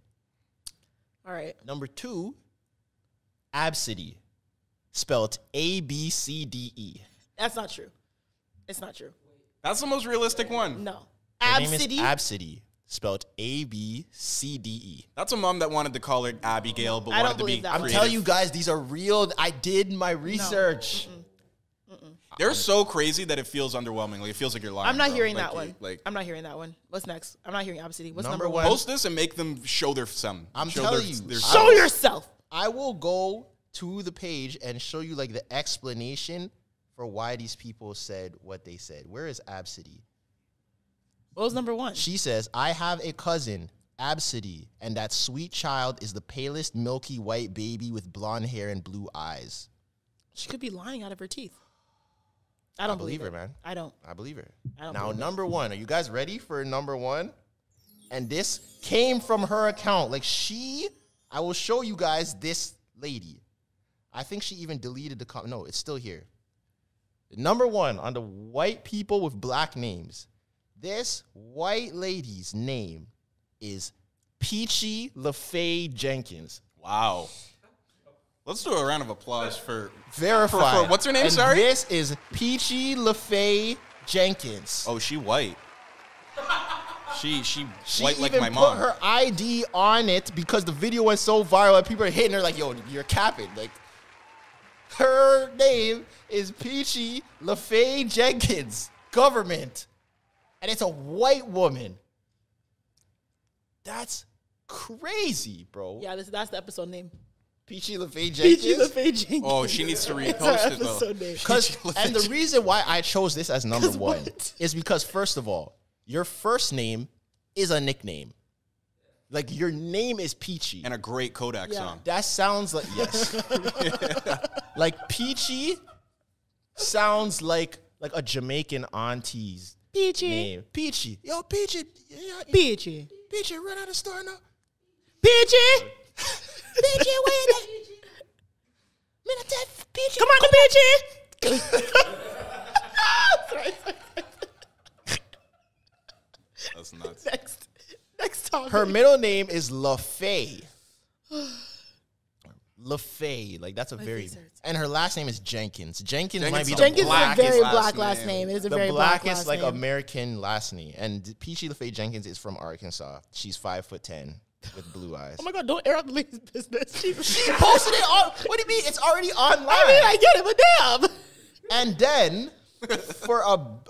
All right. Number 2, Absidy. Spelled A-B-C-D-E. That's not true. It's not true. That's the most realistic one. No. Her name is Absidy? Absidy. Spelled A-B-C-D-E. That's a mom that wanted to call her Abigail, but I don't wanted to be believe that I'm one. telling you guys, these are real. I did my research. They're so crazy that it feels underwhelming. Like it feels like you're lying. I'm not bro. hearing Like, that one. Like I'm not hearing that one. What's next? I'm not hearing Absidy. What's Number number one? one. post this and make them show their some. I'm show telling their, you. Their Show yourself. I will go to the page and show you like the explanation for why these people said what they said. Where is Absidy? What was number one? She says, I have a cousin, Absidy, and that sweet child is the palest, milky white baby with blonde hair and blue eyes. She could be lying out of her teeth. I don't believe her, it. man. I don't. I believe her. I don't Now, believe it. number 1. Are you guys ready for number 1? And this came from her account. Like I will show you guys this lady. I think she even deleted the comment. No, it's still here. Number 1 on the white people with black names. This white lady's name is Peachy Lefay Jenkins. Wow. Let's do a round of applause for Verified. for what's her name? And Sorry. This is Peachy Lefay Jenkins. Oh, she white. She She white like even my put mom. her ID on it because the video went so viral and people are hitting her like, yo, you're capping. Like, her name is Peachy Lefay Jenkins, government. And it's a white woman. That's crazy, bro. Yeah, that's the episode name. Peachy Lefay Jenkins. Peachy Lefay Jenkins. Oh, she needs to That's our repost it though. episode name. And the reason why I chose this as number 1 what? is because, first of all, your first name is a nickname. Like, your name is Peachy. And a great Kodak Yeah. song. That sounds like, yes. Like, Peachy sounds like a Jamaican auntie's Peachy. name. Peachy. Yo, Peachy. Yeah, Peachy. Peachy, run out of store now. Peachy. Peachy, wait a minute. Peachy. Come on, the Peachy. That's nuts. Next topic. Her middle name is Lefay. Lefay, like that's a very, face hurts. and her last name is Jenkins. Jenkins might Jenkins be is the Jenkins is a blackest, very last black last name. name. It is a the very black blackest last like name. American last name. And Peachy Lefay Jenkins is from Arkansas. She's 5'10" with blue eyes. Oh my God, don't air out the lady's business. She posted it on. What do you mean? It's already online. I mean, I get it, but damn. And then, for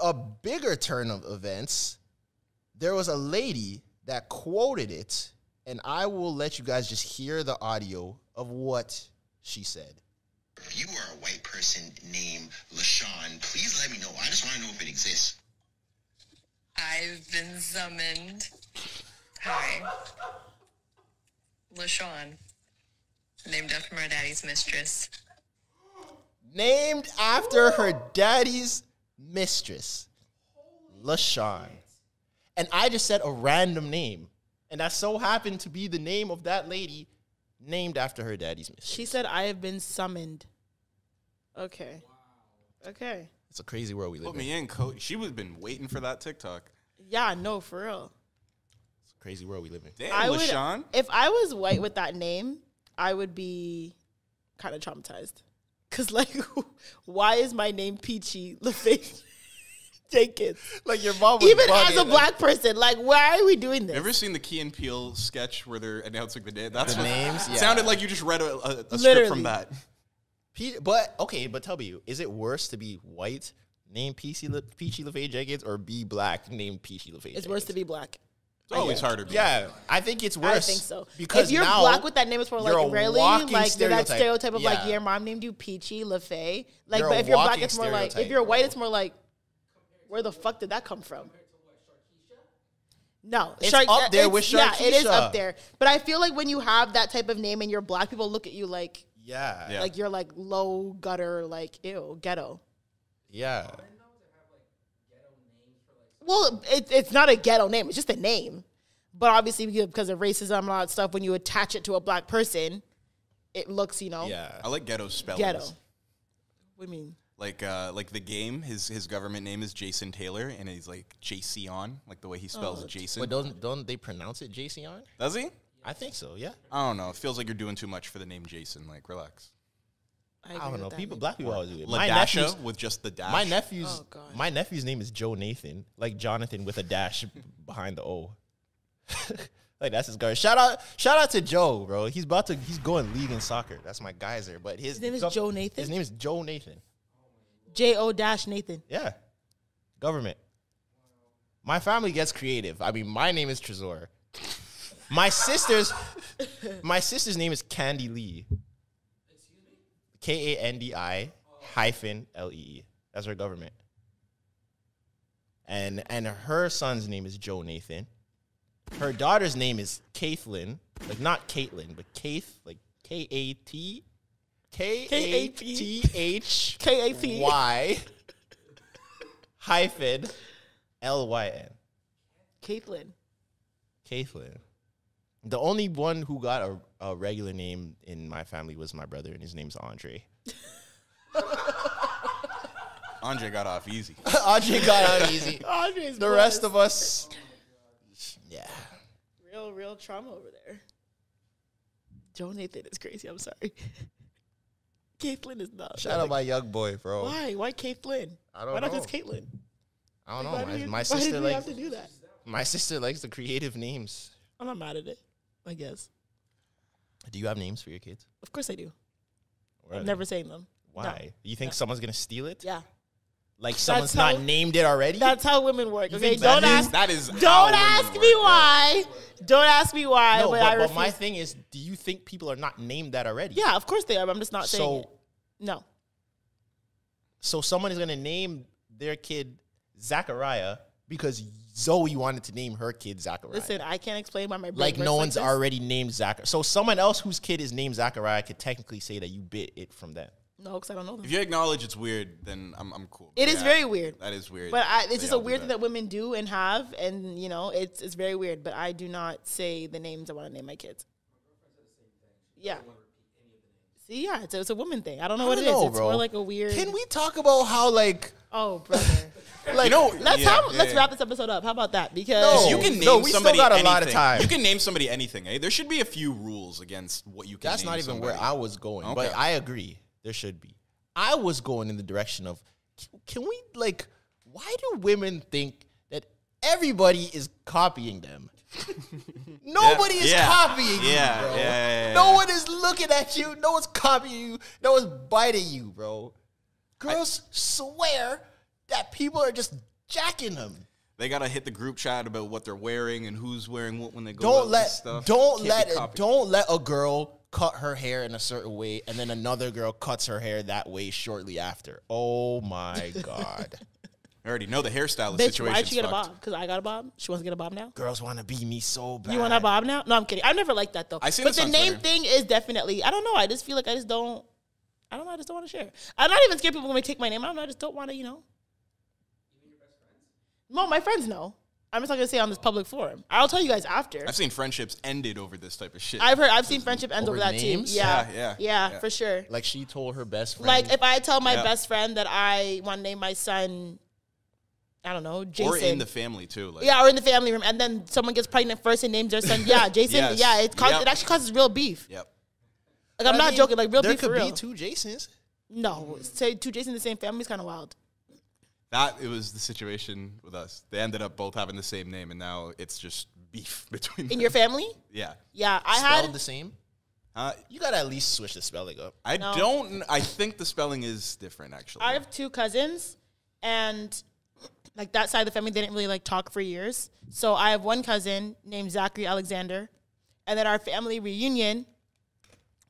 a bigger turn of events, there was a lady that quoted it, and I will let you guys just hear the audio of what she said. If you are a white person named LaShawn, please let me know. I just want to know if it exists. I've been summoned. Hi. LaShawn. Named after my daddy's mistress. Named after her daddy's mistress, LaShawn. And I just said a random name. And that so happened to be the name of that lady named after her daddy's mistress. She said, I have been summoned. Okay. Wow. Okay. It's a crazy world we live Put in. me in, coach. She was been waiting for that TikTok. Yeah, no, for real. It's a crazy world we live in. Damn, LaShawn. If I was white with that name, I would be kind of traumatized. Because, like, why is my name Peachy, Lefay, Jenkins? Like, your mom was Even bugging, as a black person, like, why are we doing this? You ever seen the Key and Peele sketch where they're announcing the name? That's The what names? It Yeah. sounded like you just read a script Literally. from that. But tell me, is it worse to be white, named Peachy Lefay Jenkins, or be black, named Peachy Lefay Jenkins? It's worse to be black. It's always harder. Being Yeah, I think it's worse. I think so. Because if you're now black with that name, it's more you're a like really walking like that stereotype. stereotype of like Yeah. your mom named you Peachy Lefay. Like, You're but a if you're black, walking it's more like if stereotype, you're white, bro. it's more like where the fuck did that come from? No, It's up there with Yeah, it is Sharkeisha. up there. But I feel like when you have that type of name and you're black, people look at you like Yeah. like you're like low gutter, like ew, ghetto. Yeah. Well, it's not a ghetto name; it's just a name. But obviously, because of racism and all that stuff, when you attach it to a black person, it looks, Yeah. I like ghetto spellings. ghetto. What do you mean? Like the game, his government name is Jason Taylor, and he's like JC like the way he spells Jason. But don't they pronounce it JC? Does he? I think so, yeah. I don't know. It feels like you're doing too much for the name Jason. Like, relax. agree I don't with know. that. Black people always do it. Ladasha with just the dash. Oh, God. My nephew's name is Joe Nathan, like Jonathan with a dash behind the O. Like that's his guy. Shout out to Joe, bro. He's going league in soccer. That's my geyser. But his name is Joe Nathan? His name is Joe Nathan. J.O. Nathan. Yeah. Government. My family gets creative. I mean, my name is Trezor. My sister's name is Candy Lee. KANDI -LEE. That's her government. And her son's name is Joe Nathan. Her daughter's name is Caitlin. Like not Caitlin, but Kath, like KAT. KATHY -LYN. Caitlin. The only one who got a regular name in my family was my brother, and his name's Andre. Andre got off easy. Andre got out easy. Andre's The rest of us, yeah. real trauma over there. Joe Nathan is crazy. I'm sorry. Caitlin is not. Shout out my young boy, bro. Why? Why Caitlin? I don't Why not know. just Caitlin? I don't Why know. did My we sister likes have to do that? the creative names. I'm not mad at it. I guess. Do you have names for your kids? Of course I do. Where are I'm they? never saying them. Why? No. You think someone's gonna steal it? Yeah. Like someone's how- not named it already? That's how women work. Okay, think that don't is- ask. That is. Don't how ask women me work. why. Don't ask me why. No, but I but my refuse. thing is, do you think people are not named that already? Yeah, of course they are. But I'm just not saying So- it. No. So someone is gonna name their kid Zachariah because Zoe wanted to name her kid Zachariah. Listen, I can't explain why my brain like works no one's this. already named Zachariah. So someone else whose kid is named Zachariah could technically say that you bit it from them. No, because I don't know them. If you acknowledge it's weird, then I'm cool. It is Yeah, very weird. That is weird. But it's They just a all do weird thing that women do and have, and you know, it's very weird. But I do not say the names I want to name my kids. Yeah. See, yeah, it's a woman thing. I don't know what it is. It's more like a weird. Can we talk about how like Oh, brother. like Let's wrap this episode up. How about that? Because No. You can name No, we still somebody got a anything. lot of time. You can name somebody anything. Eh? There should be a few rules against what you can. that's name not even somebody. where I was going. Okay. But I agree. There should be. I was going in the direction of can we like why do women think that everybody is copying them? Nobody is copying you, bro. Yeah. No one is looking at you. No one's copying you. No one's biting you, bro. Girls swear that people are just jacking them. They gotta hit the group chat about what they're wearing and who's wearing what when they go. Don't out and let stuff. don't Can't let be it, copied. don't let a girl cut her hair in a certain way and then another girl cuts her hair that way shortly after. Oh my god. I already know the hairstylist Bitch, situation. why'd she get a bob? Because I got a bob. She wants to get a bob now. Girls want to be me so bad. You want a bob now? No, I'm kidding. I've never liked that though. I seen but this the on name Twitter. thing is definitely. I don't know. I just feel like I just don't. I don't know. I just don't want to share. I'm not even scared people when they take my name. I just don't want to. No, my friends know. I'm just not gonna say on this public forum. I'll tell you guys after. I've seen friendships ended over this type of shit. I've seen friendship end over Over that names? too. Yeah, for sure. Like she told her best friend. Like if I tell my Yeah. best friend that I want to name my son, I don't know, Jason. or in the family too. Like, or in the family room, and then someone gets pregnant first and names their son, Jason. Yes. Yeah, it Yep. actually causes real beef. Yep. Like I'm not joking, like real there beef for could real. be two Jasons. No, say two Jasons in the same family is kind of wild. It was the situation with us. They ended up both having the same name, and now it's just beef between them. In your family? Yeah. Yeah, I Spelled had. the same. Uh, You gotta at least switch the spelling up. I think the spelling is different, actually. I have two cousins, and like that side of the family they didn't really like talk for years. So I have one cousin named Zachary Alexander, and then our family reunion,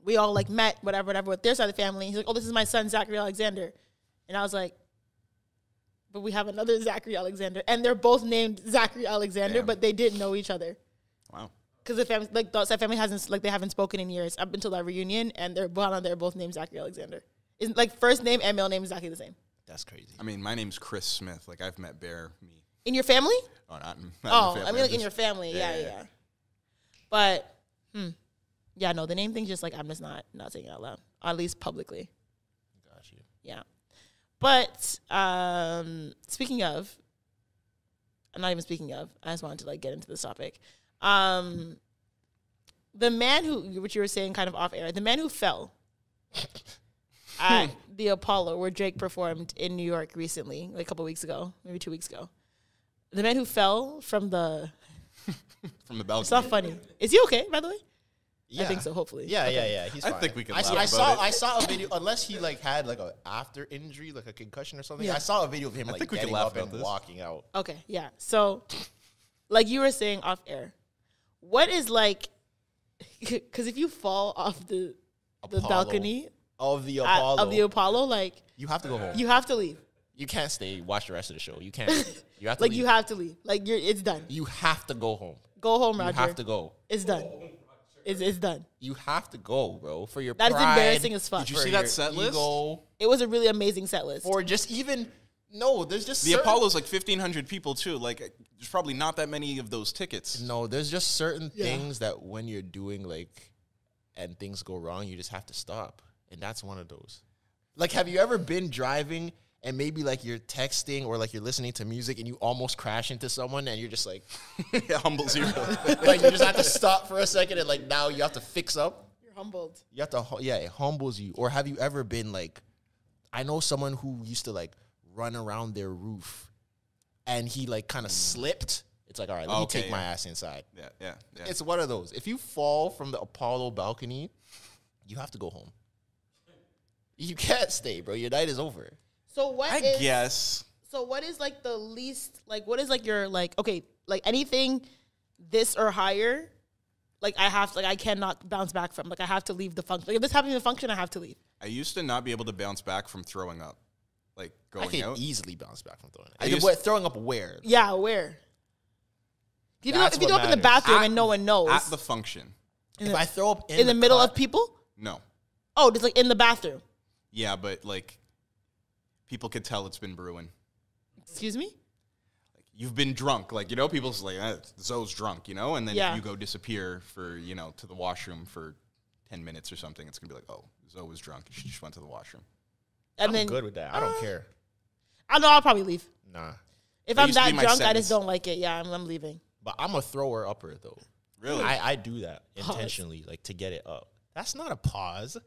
we all like met whatever with their side of the family. He's like, "Oh, this is my son Zachary Alexander," and I was like, "But we have another Zachary Alexander, and they're both named Zachary Alexander, Damn. but they didn't know each other." Wow. Because the family, like the outside family, hasn't they haven't spoken in years up until that reunion, and they're both named Zachary Alexander. Is like first name and middle name is exactly the same. That's crazy. I mean, my name's Chris Smith. Like, I've met Bear, me. In your family? Oh, not in Oh, the family. I mean, like in your family, Yeah, yeah. yeah. But, yeah, no, the name thing's just like I'm just not saying it out loud, at least publicly. Got you. Yeah, but speaking of, I'm not even speaking of. I just wanted to like get into this topic. The man which you were saying kind of off air, the man who fell at the Apollo where Drake performed in New York recently, like a couple weeks ago, maybe 2 weeks ago. The man who fell from the balcony. It's not funny. Is he okay, by the way? Yeah. I think so, hopefully. Yeah, Okay. yeah. He's I fine. think we can I, laugh I about saw it. I saw a video. Unless he like had like a after injury, like a concussion or something. Yeah. I saw a video of him I like think we can getting laugh up and about this. walking out. Okay, yeah. So, like you were saying off air, what is like, because if you fall off the Apollo. balcony Of the Apollo. of the Apollo, like you have to go home. you have to leave. You can't stay. Watch the rest of the show. You can't. You have to Like leave. you have to leave. Like it's done. You have to go home. Go home, You Roger. have to go. It's done. It's done. You have to go, bro. For your That is pride. embarrassing as fuck. Did you for see that your set list? ego, It was a really amazing set list. or just even no. There's just The certain- Apollo's like 1,500 people, too. Like, there's probably not that many of those tickets. No, there's just certain things that when you're doing like, and things go wrong, you just have to stop, and that's one of those. Like, have you ever been driving and maybe like you're texting or like you're listening to music and you almost crash into someone and you're just like, It humbles you. like you just have to stop for a second and like now you have to fix up. You're humbled. You have to, it humbles you. Or have you ever been like, I know someone who used to like run around their roof and he like kind of slipped. It's like, all right, let me Okay, take my yeah. ass inside. yeah. It's one of those. If you fall from the Apollo balcony, you have to go home. You can't stay, bro. Your night is over. So what I is- guess. So what is like the least like what is like your like okay like anything this or higher like I cannot bounce back from, like I have to leave the function. Like if this happens in the function, I have to leave. I used to not be able to bounce back from throwing up. Like, I going can out. easily bounce back from throwing I it. used- What, throwing up where? Yeah, where? If you That's if you what throw up in the matters. bathroom and no one knows At the function. If I throw up in the middle cut- of people, No. oh, just like in the bathroom. Yeah, but, like, people could tell it's been brewing. Excuse me. You've been drunk. Like, you know, people's like, Zoe's drunk, you know? And then Yeah. if you go disappear for, you know, to the washroom for 10 minutes or something, it's going to be like, oh, Zoe was drunk. She just went to the washroom. And I'm then good with that. I don't care. I know I'll probably leave. Nah. If That I'm used to that be my drunk, I sentence. just don't like it. Yeah, I'm leaving. But I'm a thrower upper, though. Really? I do that intentionally, like to get it up. That's not a pause.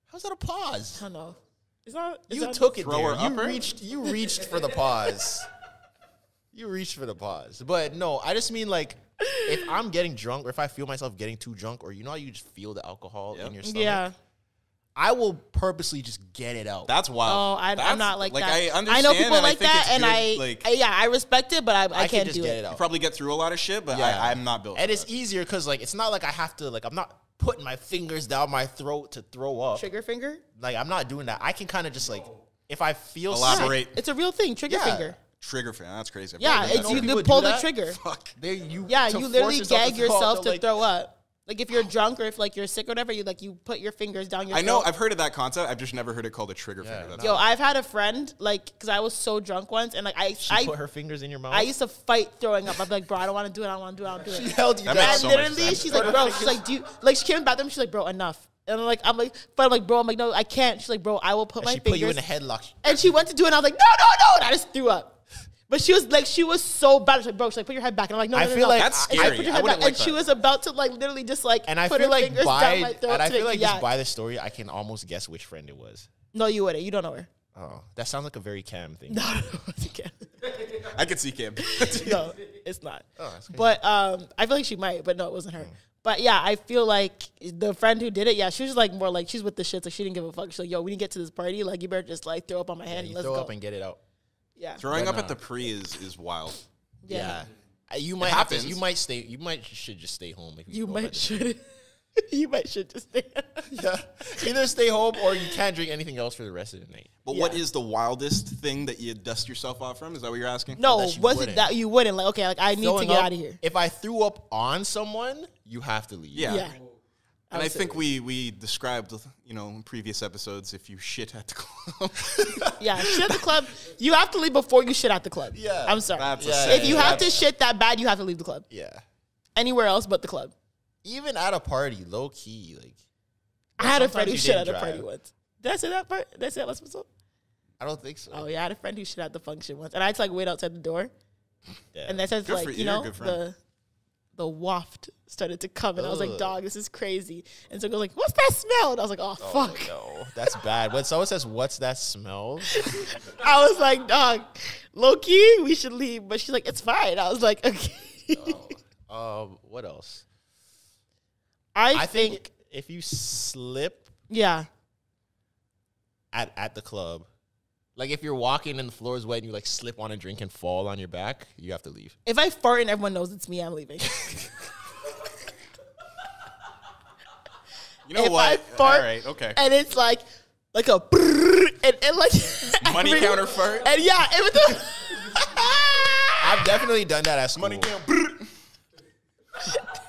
How's that a pause? I don't know. It's not. It's You not, took it Thrower there. upper? You reached for the pause. You reached for the pause. But no, I just mean like if I'm getting drunk or if I feel myself getting too drunk or you know how you just feel the alcohol Yep. in your stomach? Yeah. I will purposely just get it out. That's wild. Oh, I'm That's- not like that. I understand. know people and like think that, it's and good, I respect it, but I I can can't just do get it. it out. probably get through a lot of shit, but Yeah. I'm not built And for it's that. easier because like it's not like I have to like I'm not putting my fingers down my throat to throw up. Trigger finger. Like I'm not doing that. I can kind of just like if I feel Elaborate. sick, It's a real thing. Trigger yeah, finger. Trigger fan. That's crazy. I've Yeah, never done it's that. you People do pull the that? trigger. Fuck. You literally gag yourself to like, throw up. Like if you're drunk or if like you're sick or whatever, you put your fingers down your I know. throat. I've heard of that concept. I've just never heard it called a trigger finger. That's Yo, I've had a friend like because I was so drunk once and like She put her fingers in your mouth. I used to fight throwing up. I'd be like, bro, I don't want to do it. I don't want to do it. I don't do it. She held you That down. makes And so much literally, sense. she's like, bro, she's like, do you, like, she came in the bathroom, she's like, bro, enough. And I'm like, bro, I'm like, no, I can't. She's like, bro, I will put my She fingers. put you in a headlock. And she went to do it, and I was like, no, and I just threw up. But she was so bad. She's like, bro, she's like, put your head back. And I'm like, no, I no, feel no. like That's And she's like, scary. put your I head wouldn't back. like And she that. was about to like literally just like And I put feel her like fingers down my throat. just by the story, I can almost guess which friend it was. No, you wouldn't. You don't know her. Oh, that sounds like a very Cam thing. No, again. I could see Cam. No, it's not. Oh, that's crazy. But I feel like she might, but no, it wasn't her. But yeah, I feel like the friend who did it, yeah, she was like more like she's with the shits. Like she didn't give a fuck. She's like, yo, we didn't get to this party. Like you better just like throw up on my hand and You let's throw go. up and get it out. Yeah. Throwing But up at nah. the pre is wild. Yeah. You might have to. happens. You might should just stay home. If You throw up might at- should. You might should just stay. Yeah. Either stay home or you can't drink anything else for the rest of the night. But what is the wildest thing that you dust yourself off from? Is that what you're asking? No, That you was it wouldn't. that you wouldn't? Like, okay, like I need to Throwing get up- out of here. If I threw up on someone, you have to leave. Yeah. Yeah. And I think we described, in previous episodes, if you shit at the club. Yeah, shit at the club. You have to leave before you shit at the club. Yeah. I'm sorry. That's a Yeah, saying. If you have to shit that bad, you have to leave the club. Yeah. Anywhere else but the club. Even at a party, low key, like I had a sometimes friend who you shit at didn't a party drive. once. Did I say that part? Did I say that last episode? I don't think so. Oh yeah, I had a friend who shit at the function once, and I had to like wait outside the door, Yeah. and that says Good for like you, you're a good friend. the waft started to come, and I was like, Ugh. dog, this is crazy. And so it goes like, what's that smell? And I was like, oh fuck. No, that's bad. When someone says, "What's that smell?" I was like, dog, low key, we should leave. But she's like, it's fine. I was like, okay. What else? I I think, think if you slip yeah. at the club, like if you're walking and the floor is wet and you like slip on a drink and fall on your back, you have to leave. If I fart and everyone knows it's me, I'm leaving. You know If what? I fart All right, okay. and it's like a brrrr, and like Money every- counter fart. And yeah, it was I've definitely done that at school. Money counter.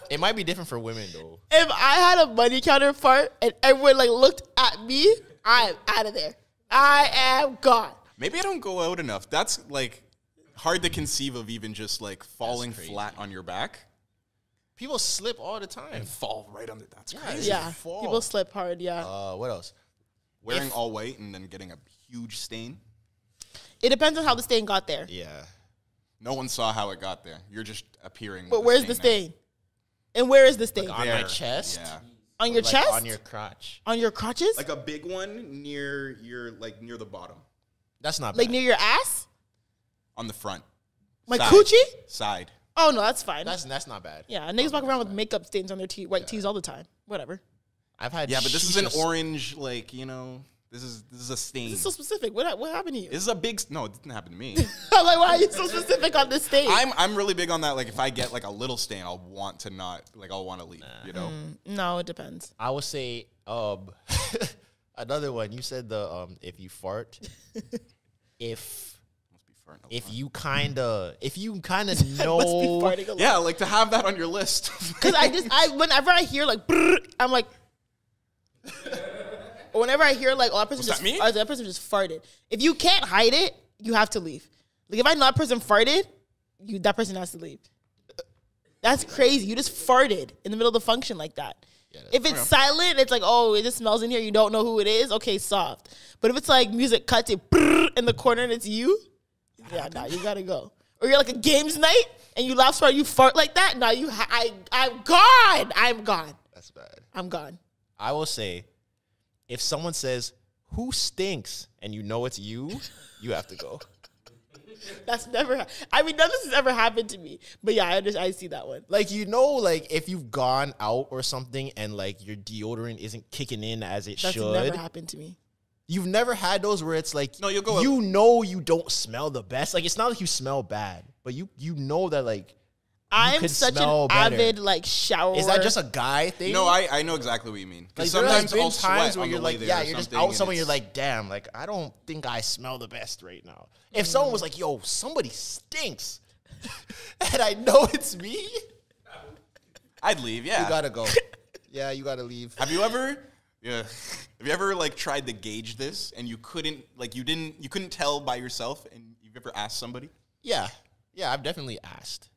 It might be different for women though. if I had a money counter fart and everyone like looked at me, I'm out of there. I am gone. Maybe I don't go out enough. That's like hard to conceive of, even just like falling crazy. flat on your back People slip all the time. and fall right under. That's Yeah, crazy. Yeah, fall. people slip hard. Yeah, What else? Wearing all white and then getting a huge stain. it depends on how the stain got there. Yeah. No one saw how it got there. You're just appearing. with But where's the now. stain? And where is the stain? On my There. chest? Yeah. On your Like chest? on your crotch. On your crotches? Like a big one near near the bottom. That's not Like bad. near your ass? On the front. My Side. coochie? Side. Oh no, that's fine. That's not bad. Yeah, niggas walk around with makeup stains on their white tees all the time. Whatever. I've had Yeah, but this is an shisha- orange, this is a stain. This is so specific. What happened to you? This is a big. No, it didn't happen to me. I'm like, why are you so specific on this stain? I'm really big on that. Like, if I get like a little stain, I'll want to leave. You know. No, it depends. I would say another one. You said the if you fart, if Must be farting a lot. you kind of Must be know farting a lot. Yeah, like to have that on your list. Because whenever I hear like, brrr, I'm like, or whenever I hear like, oh, that person Was that me? that person just farted. If you can't hide it, you have to leave. Like if I know that person farted, that person has to leave. That's crazy. You just farted in the middle of the function like that. If it's silent, it's like, oh, it just smells in here. You don't know who it is. Okay, soft. But if it's like music cuts it brrr, in the corner and it's you, yeah, nah, you gotta go. Or you're like a games night and you laugh so hard you fart like that. Nah, I'm gone. I'm gone. That's bad. I'm gone. I will say, if someone says, "Who stinks?" and you know it's you, you have to go. That's never. I mean, none of this has ever happened to me. But yeah, I see that one. Like, like if you've gone out or something and like your deodorant isn't kicking in as it That's should. never happened to me. You've never had those where it's like, No, you'll go you know you don't smell the best. Like, it's not like you smell bad, but you know that like I'm could such an smell better. avid like shower. Is that just a guy thing? No, I know exactly what you mean. Like, Because there sometimes has been I'll times sweat where on you're the way like, there yeah, or you're just something, out and somewhere, you're it's- like, damn, like I don't think I smell the best right now. If someone was like, yo, somebody stinks, and I know it's me, I'd leave. Yeah, you gotta go. Yeah, you gotta leave. Have you ever? Yeah. Have you ever like tried to gauge this and you couldn't couldn't tell by yourself and you've ever asked somebody? Yeah, I've definitely asked.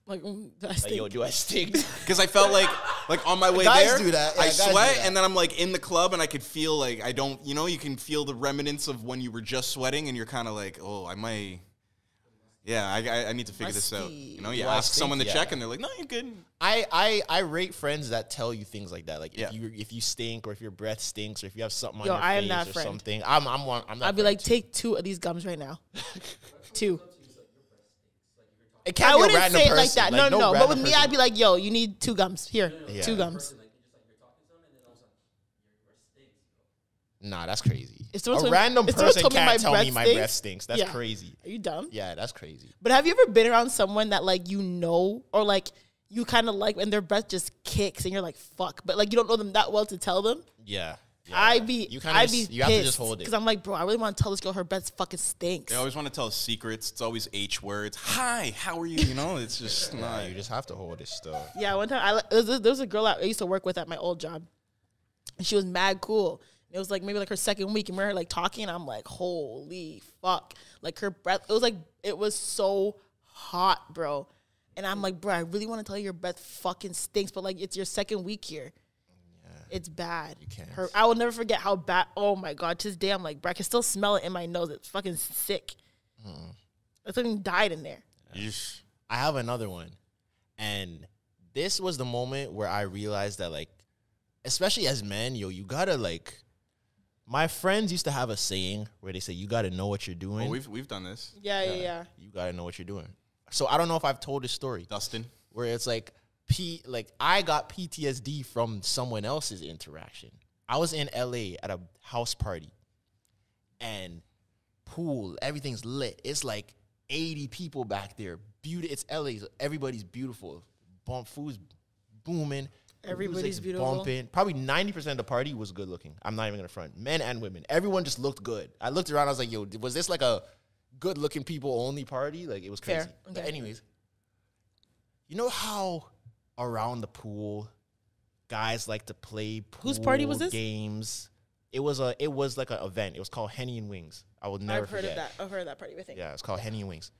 like, I Like, stink. yo, do I stink? Because I felt like on my way Guys there, do that. Yeah, I guys do sweat that. and then I'm like in the club and I could feel like I don't, you can feel the remnants of when you were just sweating and you're kind of like, oh, I might. Yeah, I need to figure this out. Musty. You Do ask I stink? someone to Yeah. check and they're like, no, you're good. I rate friends that tell you things like that. Like Yeah. if you stink or if your breath stinks or if you have something on Yo, your I am face that or friend. something. I'm that I'd be friend like, too. take 2 of these gums right now. 2. It can't I be a wouldn't random say it like person. that. No. But random with me, person. I'd be like, yo, you need 2 gums. Here, Yeah. 2 gums. Nah, that's crazy. If someone A told- random if someone person told me can't my tell me breath my stinks, breath stinks. That's yeah. crazy. Are you dumb? Yeah, that's crazy. But have you ever been around someone that like you know or like you kind of like and their breath just kicks and you're like fuck, but like you don't know them that well to tell them? Yeah. I'd be you I'd be you have to just hold it. because I'm like, bro, I really want to tell this girl her breath fucking stinks. They always want to tell secrets. It's always H words. Hi, how are you? It's just Nah, not. you just have to hold it still. Yeah, one time there was a girl I used to work with at my old job, and she was mad cool. It was like maybe like her second week, and we were like talking. And I'm like, holy fuck! Like her breath, it was so hot, bro. And I'm like, bro, I really want to tell you your breath fucking stinks, but like it's your second week here. It's bad. You can't. I will never forget how bad. Oh my god! To this day, I'm like, bro, I can still smell it in my nose. It's fucking sick. Something died in there. I have another one. And this was the moment where I realized that, like, especially as men, yo, you gotta, like, my friends used to have a saying where they say, you gotta know what you're doing. Oh, we've done this. Yeah. You gotta know what you're doing. So I don't know if I've told this story. Dustin. Where it's like, I got PTSD from someone else's interaction. I was in LA at a house party and pool, everything's lit. It's like 80 people back there. It's LA, so everybody's beautiful. Food's booming. Everybody's music's beautiful. Bumping. Probably 90% of the party was good looking. I'm not even gonna front. Men and women. Everyone just looked good. I looked around, I was like, yo, was this like a good looking people only party? Like, it was crazy. Fair. But Okay. anyways, you know how around the pool, guys like to play pool Whose party was this? games. It was like an event. It was called Henny and Wings. I will never I've heard forget. of that. I've heard of that party. I think. Yeah, it's called Henny and Wings.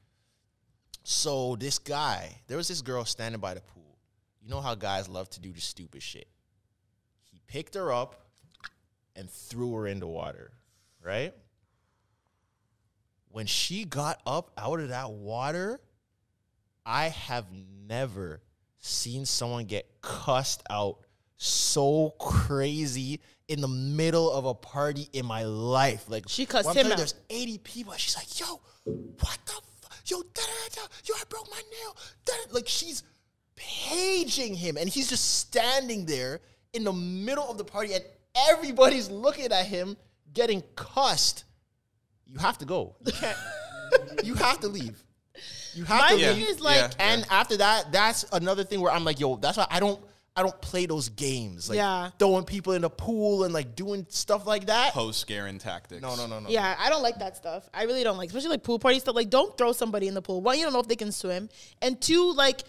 So there was this girl standing by the pool. You know how guys love to do the stupid shit. He picked her up and threw her in the water, right? When she got up out of that water, I have never seen someone get cussed out so crazy in the middle of a party in my life. Like, She cussed when I'm him telling you, out. There's 80 people, and she's like, yo, what the fuck? Yo, yo, I broke my nail. Like, she's paging him, and he's just standing there in the middle of the party, and everybody's looking at him getting cussed. You have to go. You can't. You have to leave. You have My to thing leave. is like, Yeah. And after that, that's another thing where I'm like, yo, that's why I don't play those games. Like, Yeah. throwing people in the pool and like doing stuff like that. Post scaring tactics. No. yeah, I don't like that stuff. I really don't like, especially like pool party stuff. Like, don't throw somebody in the pool. One, you don't know if they can swim, and 2, like,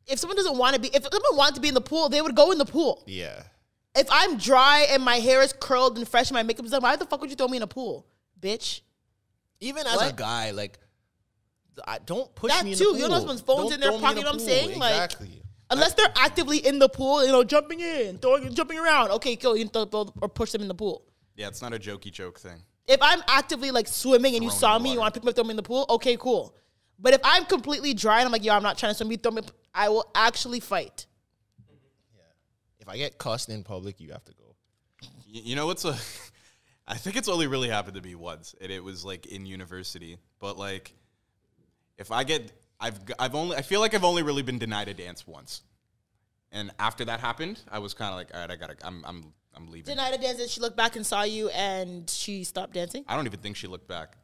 if someone doesn't want to be, if someone wanted to be in the pool, they would go in the pool. Yeah. If I'm dry and my hair is curled and fresh and my makeup's done, why the fuck would you throw me in a pool, bitch? Even as a What? guy, like, don't push That me in too. the pool. You know someone's phone's Don't in their throw me pocket, the you know what I'm pool. saying? Like, Exactly. Unless they're actively in the pool, jumping in, jumping around. Okay, cool. You can throw or push them in the pool. Yeah, it's not a jokey joke thing. If I'm actively like swimming and you Thrown saw in the me, you water. want to pick me up, throw me in the pool, okay, cool. But if I'm completely dry and I'm like, yo, I'm not trying to swim, you throw me, I will actually fight. If I get cussed in public, you have to go. You know what's a? I think it's only really happened to me once, and it was like in university. But like, if I get, I feel like I've only really been denied a dance once, and after that happened, I was kind of like, all right, I'm leaving. Denied a dance and she looked back and saw you and she stopped dancing. I don't even think she looked back.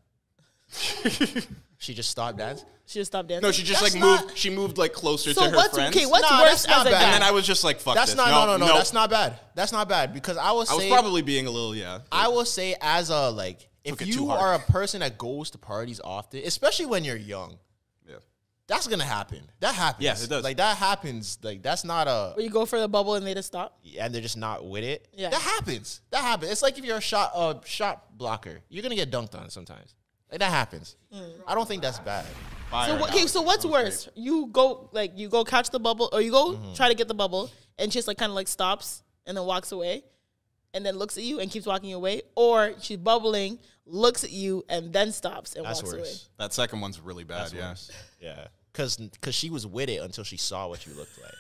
She just stopped dancing. She just stopped dancing. No, she just That's like not- moved. She moved like closer So to her what's friends. okay? What's Nah, worse that's not as a bad. guy? And then I was just like, "Fuck That's this." not no. That's not bad. That's not bad because I will I was say probably being a little I will say as a like if Took it too you hard. are a person that goes to parties often, especially when you're young, Yeah. that's gonna happen. That happens. Yeah, it does. Like that happens. Like that's not a Where you go for the bubble and they just stop. and they're just not with it. Yeah. That happens. That happens. It's like if you're a shot blocker, you're gonna get dunked on sometimes. Like that happens. I don't think that's bad. So okay, so what's worse? You go catch the bubble, or you go try to get the bubble, and she just like kind of like stops and then walks away, and then looks at you and keeps walking away, or she's bubbling, looks at you, and then stops and That's walks away. worse. That second one's really bad. That's Yeah. worse. Yeah. Cause she was with it until she saw what you looked like.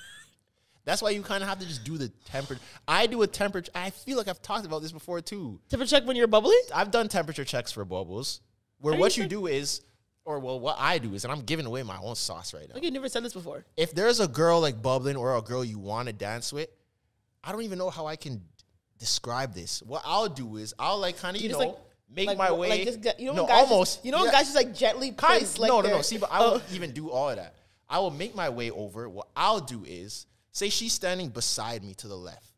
That's why you kind of have to just do the temperature. I do a temperature. I feel like I've talked about this before too. Temperature check when you're bubbling. I've done temperature checks for bubbles. Where Are what you you do is, or well, what I do is, and I'm giving away my own sauce right now. Like you never said this before. If there's a girl like bubbling or a girl you want to dance with, I don't even know how I can describe this. What I'll do is I'll like kind of You you just, know like- make like, my like, way. just, you know, no, when guys almost. Just, you know, when Yeah. guys just like gently Kind, place like no. their- See, but I won't even do all of that. I will make my way over. What I'll do is, say she's standing beside me to the left.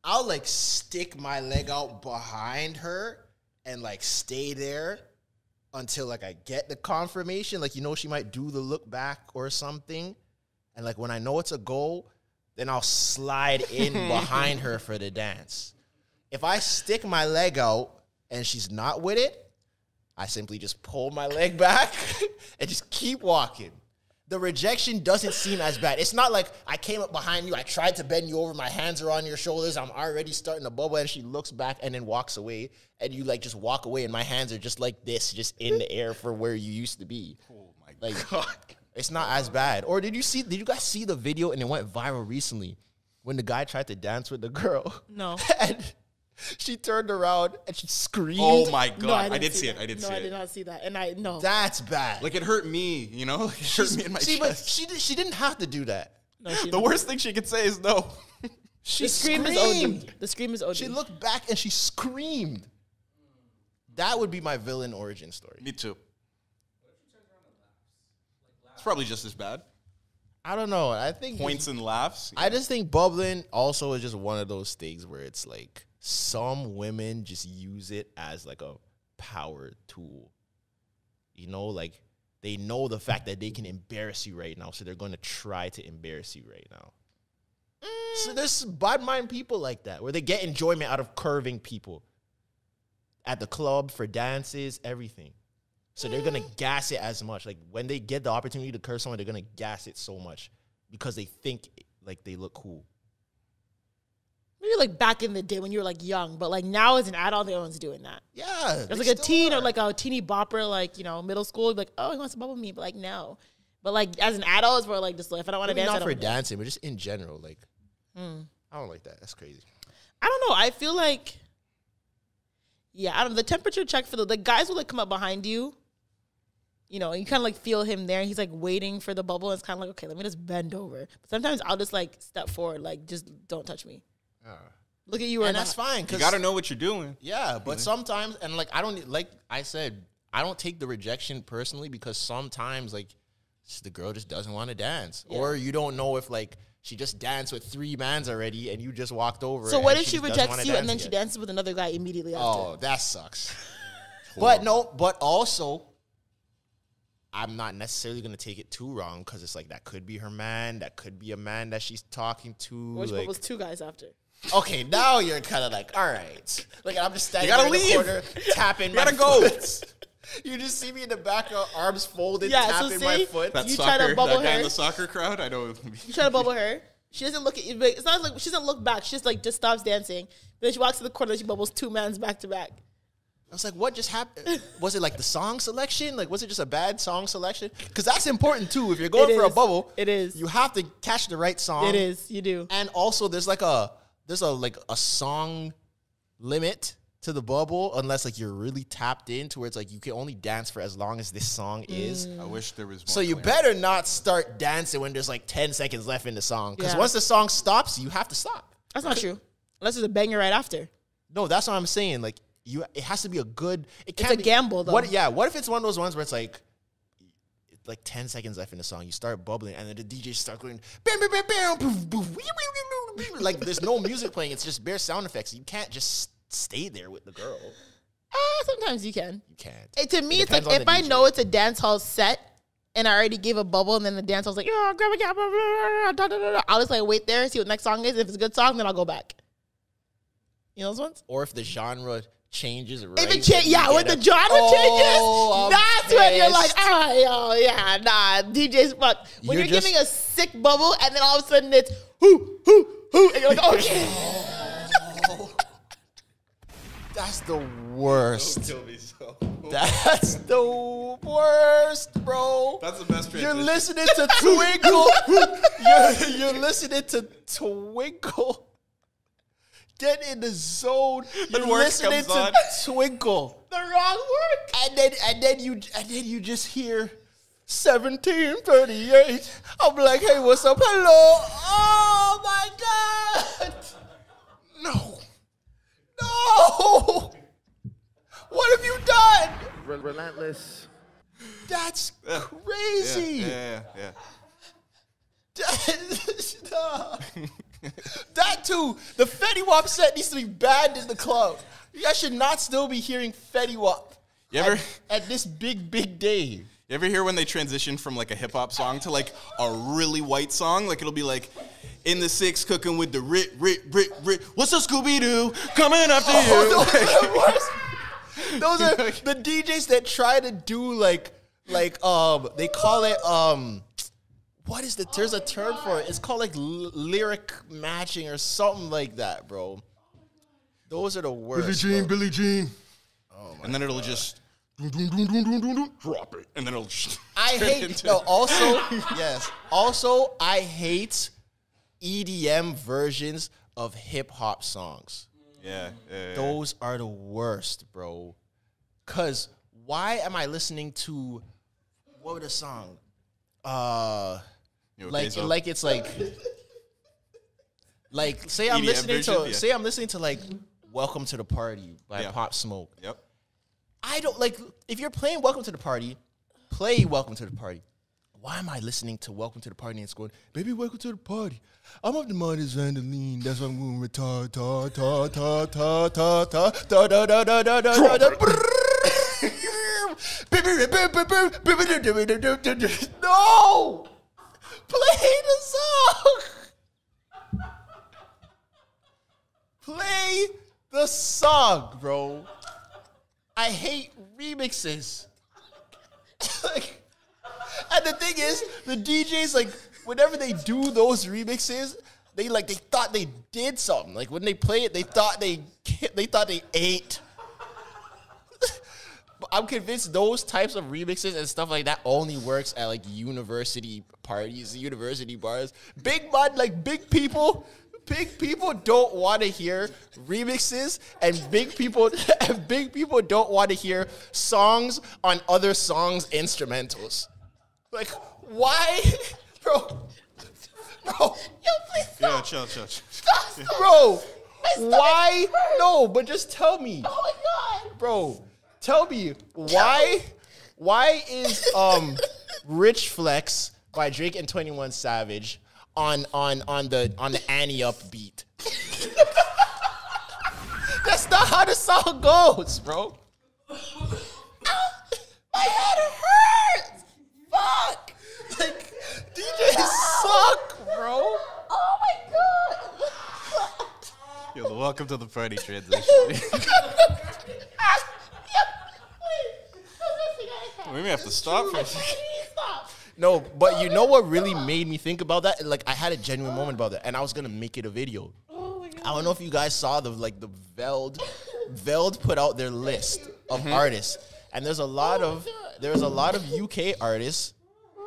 I'll like stick my leg out behind her and like stay there until like I get the confirmation. Like, you know, she might do the look back or something. And like when I know it's a goal, then I'll slide in behind her for the dance. If I stick my leg out and she's not with it, I simply just pull my leg back and just keep walking. The rejection doesn't seem as bad. It's not like I came up behind you, I tried to bend you over, my hands are on your shoulders, I'm already starting to bubble, and she looks back and then walks away, and you like just walk away, and my hands are just like this, just in the air for where you used to be. Oh my God. It's not as bad. Or did you guys see the video and it went viral recently when the guy tried to dance with the girl? No. And she turned around and she screamed. Oh my No, god! I didn't did see see it. that. I did No, see I it. did not see that, and I no. That's bad. Like it hurt me, you know. It hurt me in my See, but chest. she didn't have to do that. No, she The didn't. worst thing she could say is no. She The scream screamed. is OD. The scream is OD. She looked back and she screamed. That would be my villain origin story. Me too. It's probably just as bad. I don't know. I think Points and laughs. I just think bubbling also is just one of those things where it's like some women just use it as like a power tool. You know, like they know the fact that they can embarrass you right now, so they're going to try to embarrass you right now. So there's bad mind people like that where they get enjoyment out of curving people at the club for dances, everything. So they're going to gas it as much. Like when they get the opportunity to curve someone, they're going to gas it so much because they think like they look cool. Maybe like back in the day when you were like young, but like now as an adult, no one's doing that. Yeah. There's like a teen or like a teeny bopper, like, you know, middle school, like, oh, he wants to bubble me, but like, no. But like as an adult, it's more like just like, if I don't want to Maybe dance, I not don't for dance. dancing, but just in general. Like, I don't like that. That's crazy. I don't know. I feel like, yeah, I don't know. The temperature check for the guys will like come up behind you, you know, and you kind of like feel him there. And he's like waiting for the bubble. And it's kind of like, okay, let me just bend over. But sometimes I'll just like step forward, like just don't touch me. Look at you, or And not. that's fine. You got to know what you're doing. Yeah, but sometimes, and like, I don't, like I said, I don't take the rejection personally because sometimes, like, the girl just doesn't want to dance. Yeah. Or you don't know if, like, she just danced with 3 mans already and you just walked over. So what and if she just doesn't wanna rejects you and dance then she again? dances with another guy immediately after? Oh, that sucks. But no, but also, I'm not necessarily going to take it too wrong because it's like that could be her man. That could be a man that she's talking to. Which like, was 2 guys after? okay, now you're kind of like, all right. Like, I'm just standing gotta there in the leave. corner, tapping my gotta go. foot. You just see me in the back, arms folded, Yeah, so tapping my see? foot. That You try to soccer, bubble that guy in her. the soccer crowd. I know. You try to bubble her. She doesn't look at you. It's not like she doesn't look back. She just like just stops dancing. Then she walks to the corner and she bubbles 2 mans back to back. I was like, what just happened? Was it like the song selection? Like, was it just a bad song selection? Because that's important too. If you're going It for a is. bubble, It is. You have to catch the right song. It is. You do. And also, there's a song limit to the bubble, unless like you're really tapped into where it's like you can only dance for as long as this song is. I wish there was more. So you clarity. better not start dancing when there's like 10 seconds left in the song. Because Yeah. once the song stops, you have to stop. That's not true. Unless there's a banger right after. No, that's what I'm saying. Like, it has to be a good. It's a gamble, though. What if it's one of those ones where it's like 10 seconds left in the song, you start bubbling, and then the DJ start going, bam, bam, bam, bam, poof, poof, like there's no music playing, it's just bare sound effects. You can't just stay there with the girl. Sometimes you can. You can't. To me, it's like if I know it's a dance hall set and I already gave a bubble and then the dance hall's like, oh, grab a gap, I'll just like wait there, see what the next song is. If it's a good song, then I'll go back. You know those ones? Or if the genre changes, right? When the genre changes, that's when you're like, DJ's fuck. When you're giving a sick bubble and then all of a sudden it's hoo, and you're like, okay. That's the worst. Don't kill me so. That's the worst, bro. That's the best transition. You're listening to Twinkle. you're listening to Twinkle. Get in the zone. You're listening to Twinkle. The wrong work. And then you just hear 1738. I'm like, hey, what's up? Hello. Oh my God. No. What have you done? Relentless. That's crazy. Yeah. That too. The Fetty Wap set needs to be banned in the club. You guys should not still be hearing Fetty Wap at this big day. You ever hear when they transition from like a hip hop song to like a really white song? Like it'll be like, in the 6 cooking with the Rit. What's up, Scooby-Doo? Coming after you. Those are the DJs that try to do like they call it what is there's a term for it. It's called like lyric matching or something like that, bro. Those are the worst. Billie Jean. Oh my. And then it'll just drop it. And then it'll just I hate EDM versions of hip hop songs. Yeah. Those are the worst, bro. Cause why am I listening to what was the song? Say I'm listening to like Welcome to the Party by Pop Smoke. Yep. I don't like if you're playing Welcome to the Party, play Welcome to the Party. Why am I listening to Welcome to the Party and it's going, baby, welcome to the party. I'm of the mind is Vandeline. That's why I'm going with ta. No! Play the song! Play the song, bro. I hate remixes. And the thing is, the DJs, like, whenever they do those remixes, they thought they did something. Like, when they play it, they thought they ate. But I'm convinced those types of remixes and stuff like that only works at, like, university parties, university bars. Big people don't want to hear remixes, and big people don't want to hear songs on other songs' instrumentals. Like, why? Bro. Yo, please stop. Chill. Stop. Bro, why? No, but just tell me. Oh, my God. Bro, tell me, why is Rich Flex by Drake and 21 Savage on the Annie Up beat? That's not how the song goes, bro. My head hurts. Fuck! Like, DJs suck, bro. Oh my God! Yo, the welcome to the party transition. We may have to stop for a second. No, but you know what really made me think about that? Like, I had a genuine moment about that, and I was gonna make it a video. Oh my God. I don't know if you guys saw the Veld put out their list of artists, and there's a lot of UK artists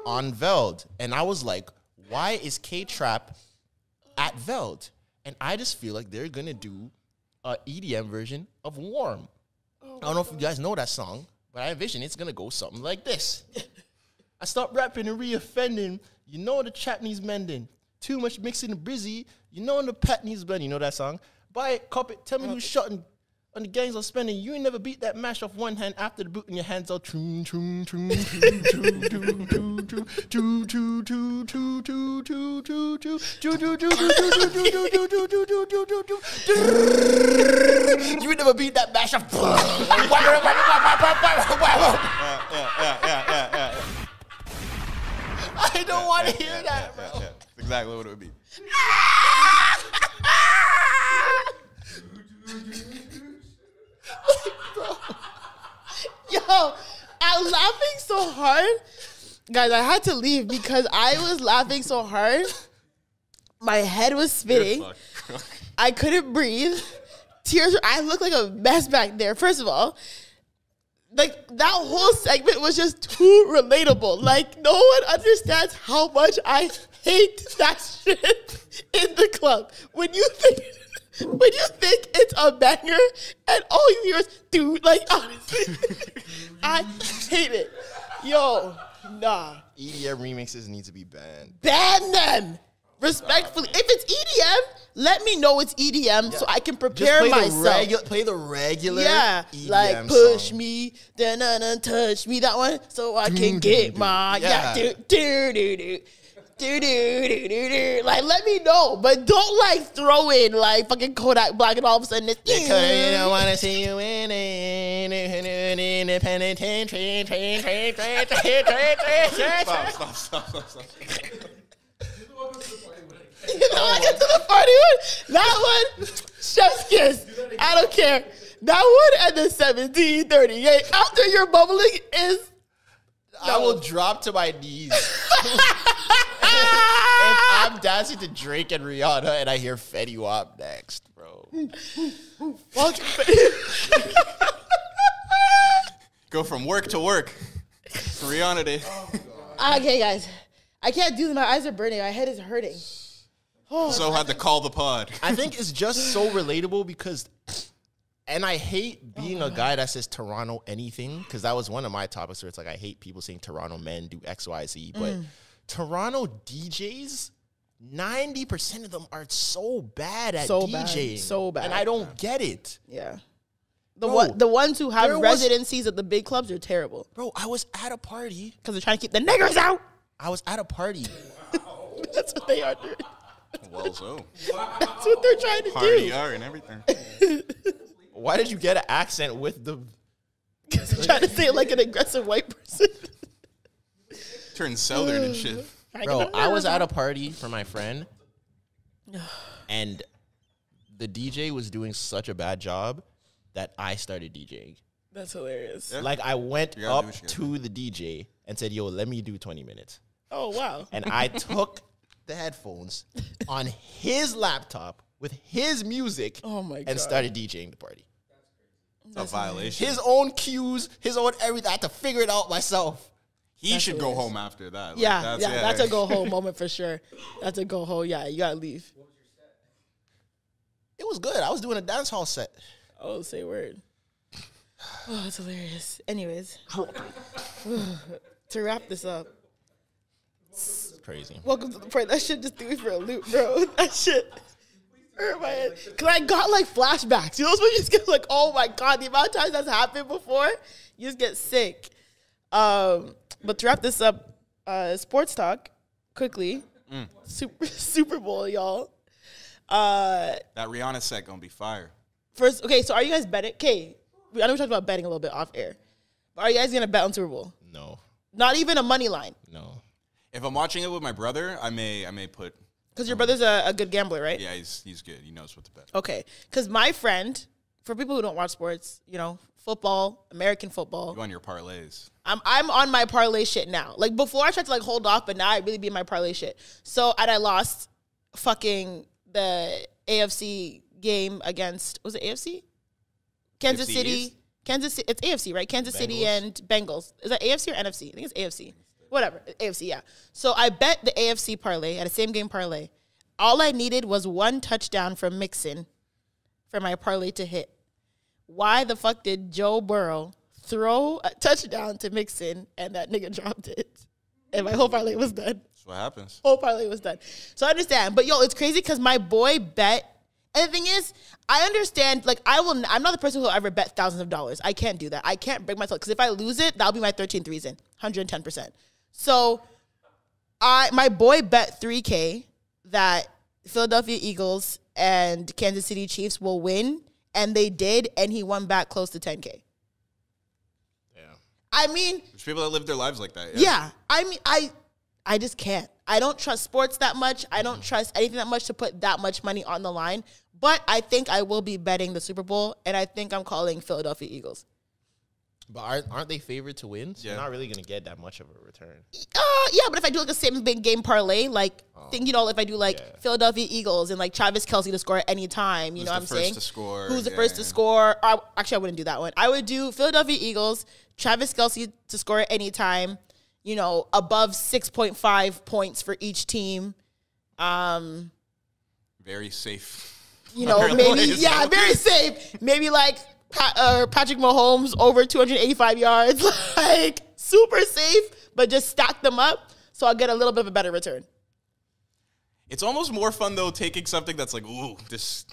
on Veld, and I was like, why is K-Trap at Veld? And I just feel like they're gonna do a EDM version of Warm. I don't know if you guys know that song, but I envision it's gonna go something like this. I stopped rapping and re-offending. You know the chat needs mending. Too much mixing and busy. You know the pat needs blend. You know that song? Buy it, cop it. Tell me who's shutting. On the gangs of spending, you ain't never beat that mash off one hand after the boot in your hands all troom, troom, troom, troom, troom, troom, troom, troom, troom, troom, troom, troom, troom, troom, troom, troom, you ain't never beat that mash off. I don't want to hear that, bro. That's exactly what it would be. Yo, I'm laughing so hard. Guys, I had to leave because I was laughing so hard. My head was spinning. I couldn't breathe. Tears, I looked like a mess back there. First of all, like that whole segment was just too relatable. Like no one understands how much I hate that shit in the club. When you think it's a banger and all you hear is dude, like honestly, I hate it. Yo, nah. EDM remixes need to be banned. Ban them. Respectfully. If it's EDM, let me know it's EDM so I can prepare myself. Play the regular EDM like push song. me, then touch me, that one, so I can get my Like, let me know, but don't like throw in like fucking Kodak Black and all of a sudden it's Because you don't want to see you in the penitentiary. Stop. You know, I get to the party one. That one, chef's kiss. I don't care. That one and the 1738 after you're bubbling is. I will drop to my knees. If I'm dancing to Drake and Rihanna and I hear Fetty Wap next, bro. Go from work to work. Rihanna Day. Okay, guys. I can't do this. My eyes are burning. My head is hurting. So had to call the pod. I think it's just so relatable because, and I hate being a guy that says Toronto anything because that was one of my topics where it's like I hate people saying Toronto men do X, Y, Z, but Toronto DJs, 90% of them are so bad at DJing. So bad. And I don't get it. Yeah. Bro, the ones who have there was- residencies at the big clubs are terrible Bro, I was at a party. because they're trying to keep the niggers out. I was at a party. That's what they are doing. Well, so. That's what they're trying to Party do. are and everything. Why did you get an accent with the... Because they're trying to say it like an aggressive white person. Turn southern and shit. Bro, I was at a party for my friend, and the DJ was doing such a bad job that I started DJing. That's hilarious. Yeah. Like, I went You gotta do up what you gotta to the DJ and said, yo, let me do 20 minutes. Oh, wow. And I took the headphones on his laptop with his music Oh, my God. and started DJing the party. It's a violation. His own cues, his own everything. I had to figure it out myself. He should go hilarious. home after that. Like, Yeah, that's a go home moment for sure. That's a go home. Yeah, you gotta leave. It was good. I was doing a dance hall set. Oh, say word. Oh, that's hilarious. Anyways, to wrap this up, Crazy. welcome to the party. That shit just threw me for a loop, bro. That shit hurt my head. Cause I got like flashbacks. You know when you just get like, oh my God, the amount of times that's happened before, you just get sick. But to wrap this up, sports talk quickly. Super Bowl, y'all. That Rihanna set gonna be fire. First, okay, so are you guys betting? Okay, I know we talked about betting a little bit off air. But are you guys going to bet on Super Bowl? No. Not even a money line? No. If I'm watching it with my brother, I may put. Because your brother's a good gambler, right? Yeah, he's good. He knows what to bet. Okay, because my friend, for people who don't watch sports, you know, football, American football. You on your parlays? I'm on my parlay shit now. Like before I tried to like hold off, but now I really be in my parlay shit. So and I lost fucking the AFC game against, was it AFC? Kansas AFC City. East? Kansas City. It's AFC, right? Kansas City and Bengals. Is that AFC or NFC? I think it's AFC. Whatever. AFC, yeah. So I bet the AFC parlay at a same game parlay. All I needed was one touchdown from Mixon for my parlay to hit. Why the fuck did Joe Burrow throw a touchdown to Mixon and that nigga dropped it? And my whole parlay was done. That's what happens. Whole parlay was done. So I understand. But yo, it's crazy because my boy bet And the thing is, I understand, like, I'm not the person who will ever bet thousands of dollars. I can't do that. I can't break myself, because if I lose it, that'll be my 13th reason, 110%. So, my boy bet $3K that Philadelphia Eagles and Kansas City Chiefs will win, and they did, and he won back close to 10K. Yeah. I mean, There's people that live their lives like that. yeah. I mean, I just can't. I don't trust sports that much. I don't trust anything that much to put that much money on the line. But I think I will be betting the Super Bowl, and I think I'm calling Philadelphia Eagles. But aren't they favored to win? So Yeah. you're not really going to get that much of a return. Yeah, but if I do like a same big game parlay, like, if I do like Philadelphia Eagles and like Travis Kelce to score at any time, you know what I'm saying? Who's the first to score? Who's the first to score? Actually, I wouldn't do that one. I would do Philadelphia Eagles, Travis Kelce to score at any time, you know, above 6.5 points for each team. Very safe. You know, maybe, yeah, very safe. Maybe like Patrick Mahomes over 285 yards, like super safe, but just stack them up so I'll get a little bit of a better return. It's almost more fun, though, taking something that's like, ooh, this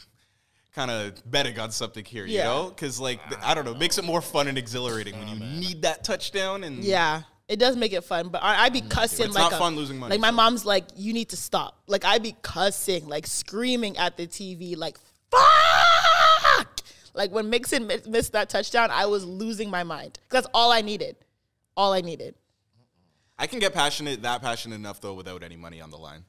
kind of betting on something here, you know? Because, like, I don't know, it makes it more fun and exhilarating when you need that touchdown. And yeah, it does make it fun, but I'd be cussing it's like not fun losing money. Like, my mom's like, you need to stop. Like, I'd be cussing, like, screaming at the TV, like, fuck! Like, when Mixon missed that touchdown, I was losing my mind. That's all I needed. All I needed. I can get that passionate enough, though, without any money on the line.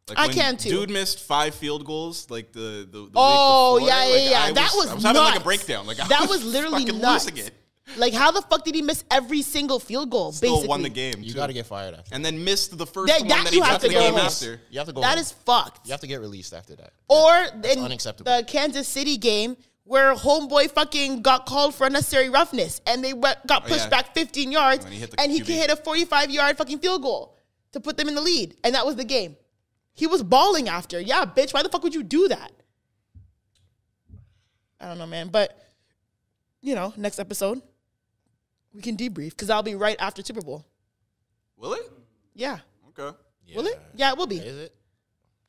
Like I when can, too. Dude missed 5 field goals, like the Oh, week before. yeah. I That was I was having like a nuts. breakdown. Like, That was literally fucking nuts. losing it. Like, how the fuck did he miss every single field goal, Still basically? won the game. You too. got to get fired after. And then missed the first one That that you he have got to the game go. after. You have to go. That is fucked. You have to get released after that. Or That's in unacceptable. the Kansas City game where homeboy fucking got called for unnecessary roughness and they got pushed back 15 yards And he hit the and he QB. can hit a 45-yard fucking field goal to put them in the lead. And that was the game. He was balling after. Yeah, bitch, why the fuck would you do that? I don't know, man. But, you know, next episode, we can debrief because I'll be right after Super Bowl. Will it? Yeah. Okay. Will it? Yeah, it will be. Is it?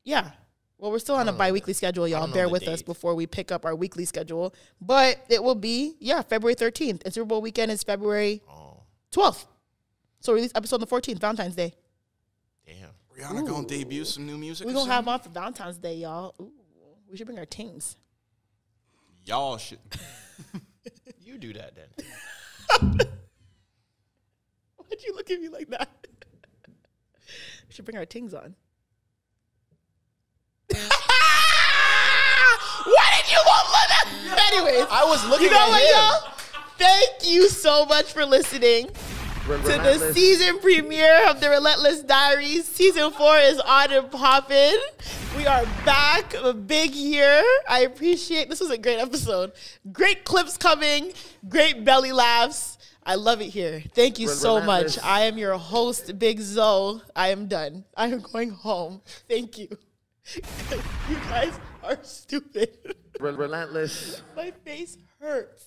Yeah. Well, we're still on a bi-weekly schedule, y'all. don't know Bear the with us date. before we pick up our weekly schedule. But it will be, February 13th. And Super Bowl weekend is February 12th. So release episode on the 14th, Valentine's Day. Damn. Rihanna gonna debut some new music. We're or going to have something? on for Valentine's Day, y'all. Ooh, we should bring our tings. Y'all should. You do that then. Why'd you look at me like that? We should bring our tings on. Why did you want that? Anyways, I was looking you know at what, him. y'all? Thank you so much for listening to the Relentless. season premiere of The Relentless Diaries. Season 4 is on and popping. We are back. A big year. I appreciate this was a great episode. Great clips coming. Great belly laughs. I love it here. Thank you so much. Relentless. I am your host, Big Zoe. I am done. I am going home. Thank you. You guys are stupid. Relentless. My face hurts.